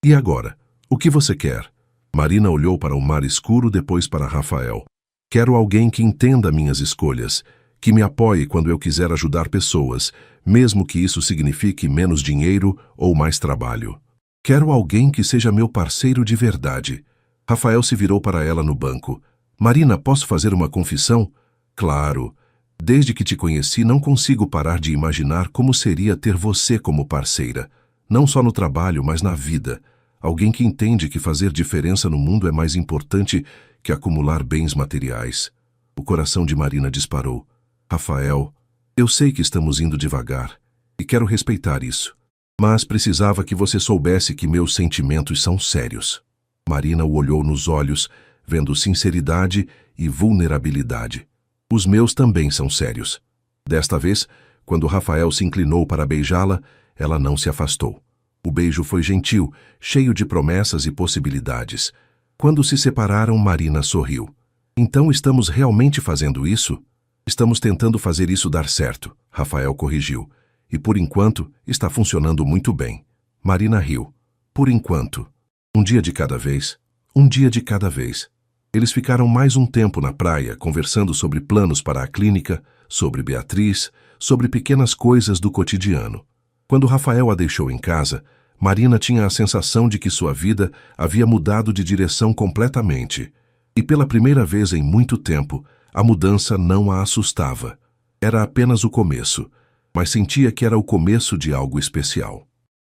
E agora? O que você quer? Marina olhou para o mar escuro, depois para Rafael. Quero alguém que entenda minhas escolhas, que me apoie quando eu quiser ajudar pessoas, mesmo que isso signifique menos dinheiro ou mais trabalho. Quero alguém que seja meu parceiro de verdade. Rafael se virou para ela no banco. Marina, posso fazer uma confissão? Claro. Desde que te conheci, não consigo parar de imaginar como seria ter você como parceira. Não só no trabalho, mas na vida. Alguém que entende que fazer diferença no mundo é mais importante que acumular bens materiais. O coração de Marina disparou. Rafael, eu sei que estamos indo devagar e quero respeitar isso, mas precisava que você soubesse que meus sentimentos são sérios. Marina o olhou nos olhos, vendo sinceridade e vulnerabilidade. Os meus também são sérios. Desta vez, quando Rafael se inclinou para beijá-la, ela não se afastou. O beijo foi gentil, cheio de promessas e possibilidades. Quando se separaram, Marina sorriu. Então estamos realmente fazendo isso? Estamos tentando fazer isso dar certo, Rafael corrigiu. E por enquanto, está funcionando muito bem. Marina riu. Por enquanto. Um dia de cada vez. Um dia de cada vez. Eles ficaram mais um tempo na praia, conversando sobre planos para a clínica, sobre Beatriz, sobre pequenas coisas do cotidiano. Quando Rafael a deixou em casa, Marina tinha a sensação de que sua vida havia mudado de direção completamente. E pela primeira vez em muito tempo, a mudança não a assustava. Era apenas o começo, mas sentia que era o começo de algo especial.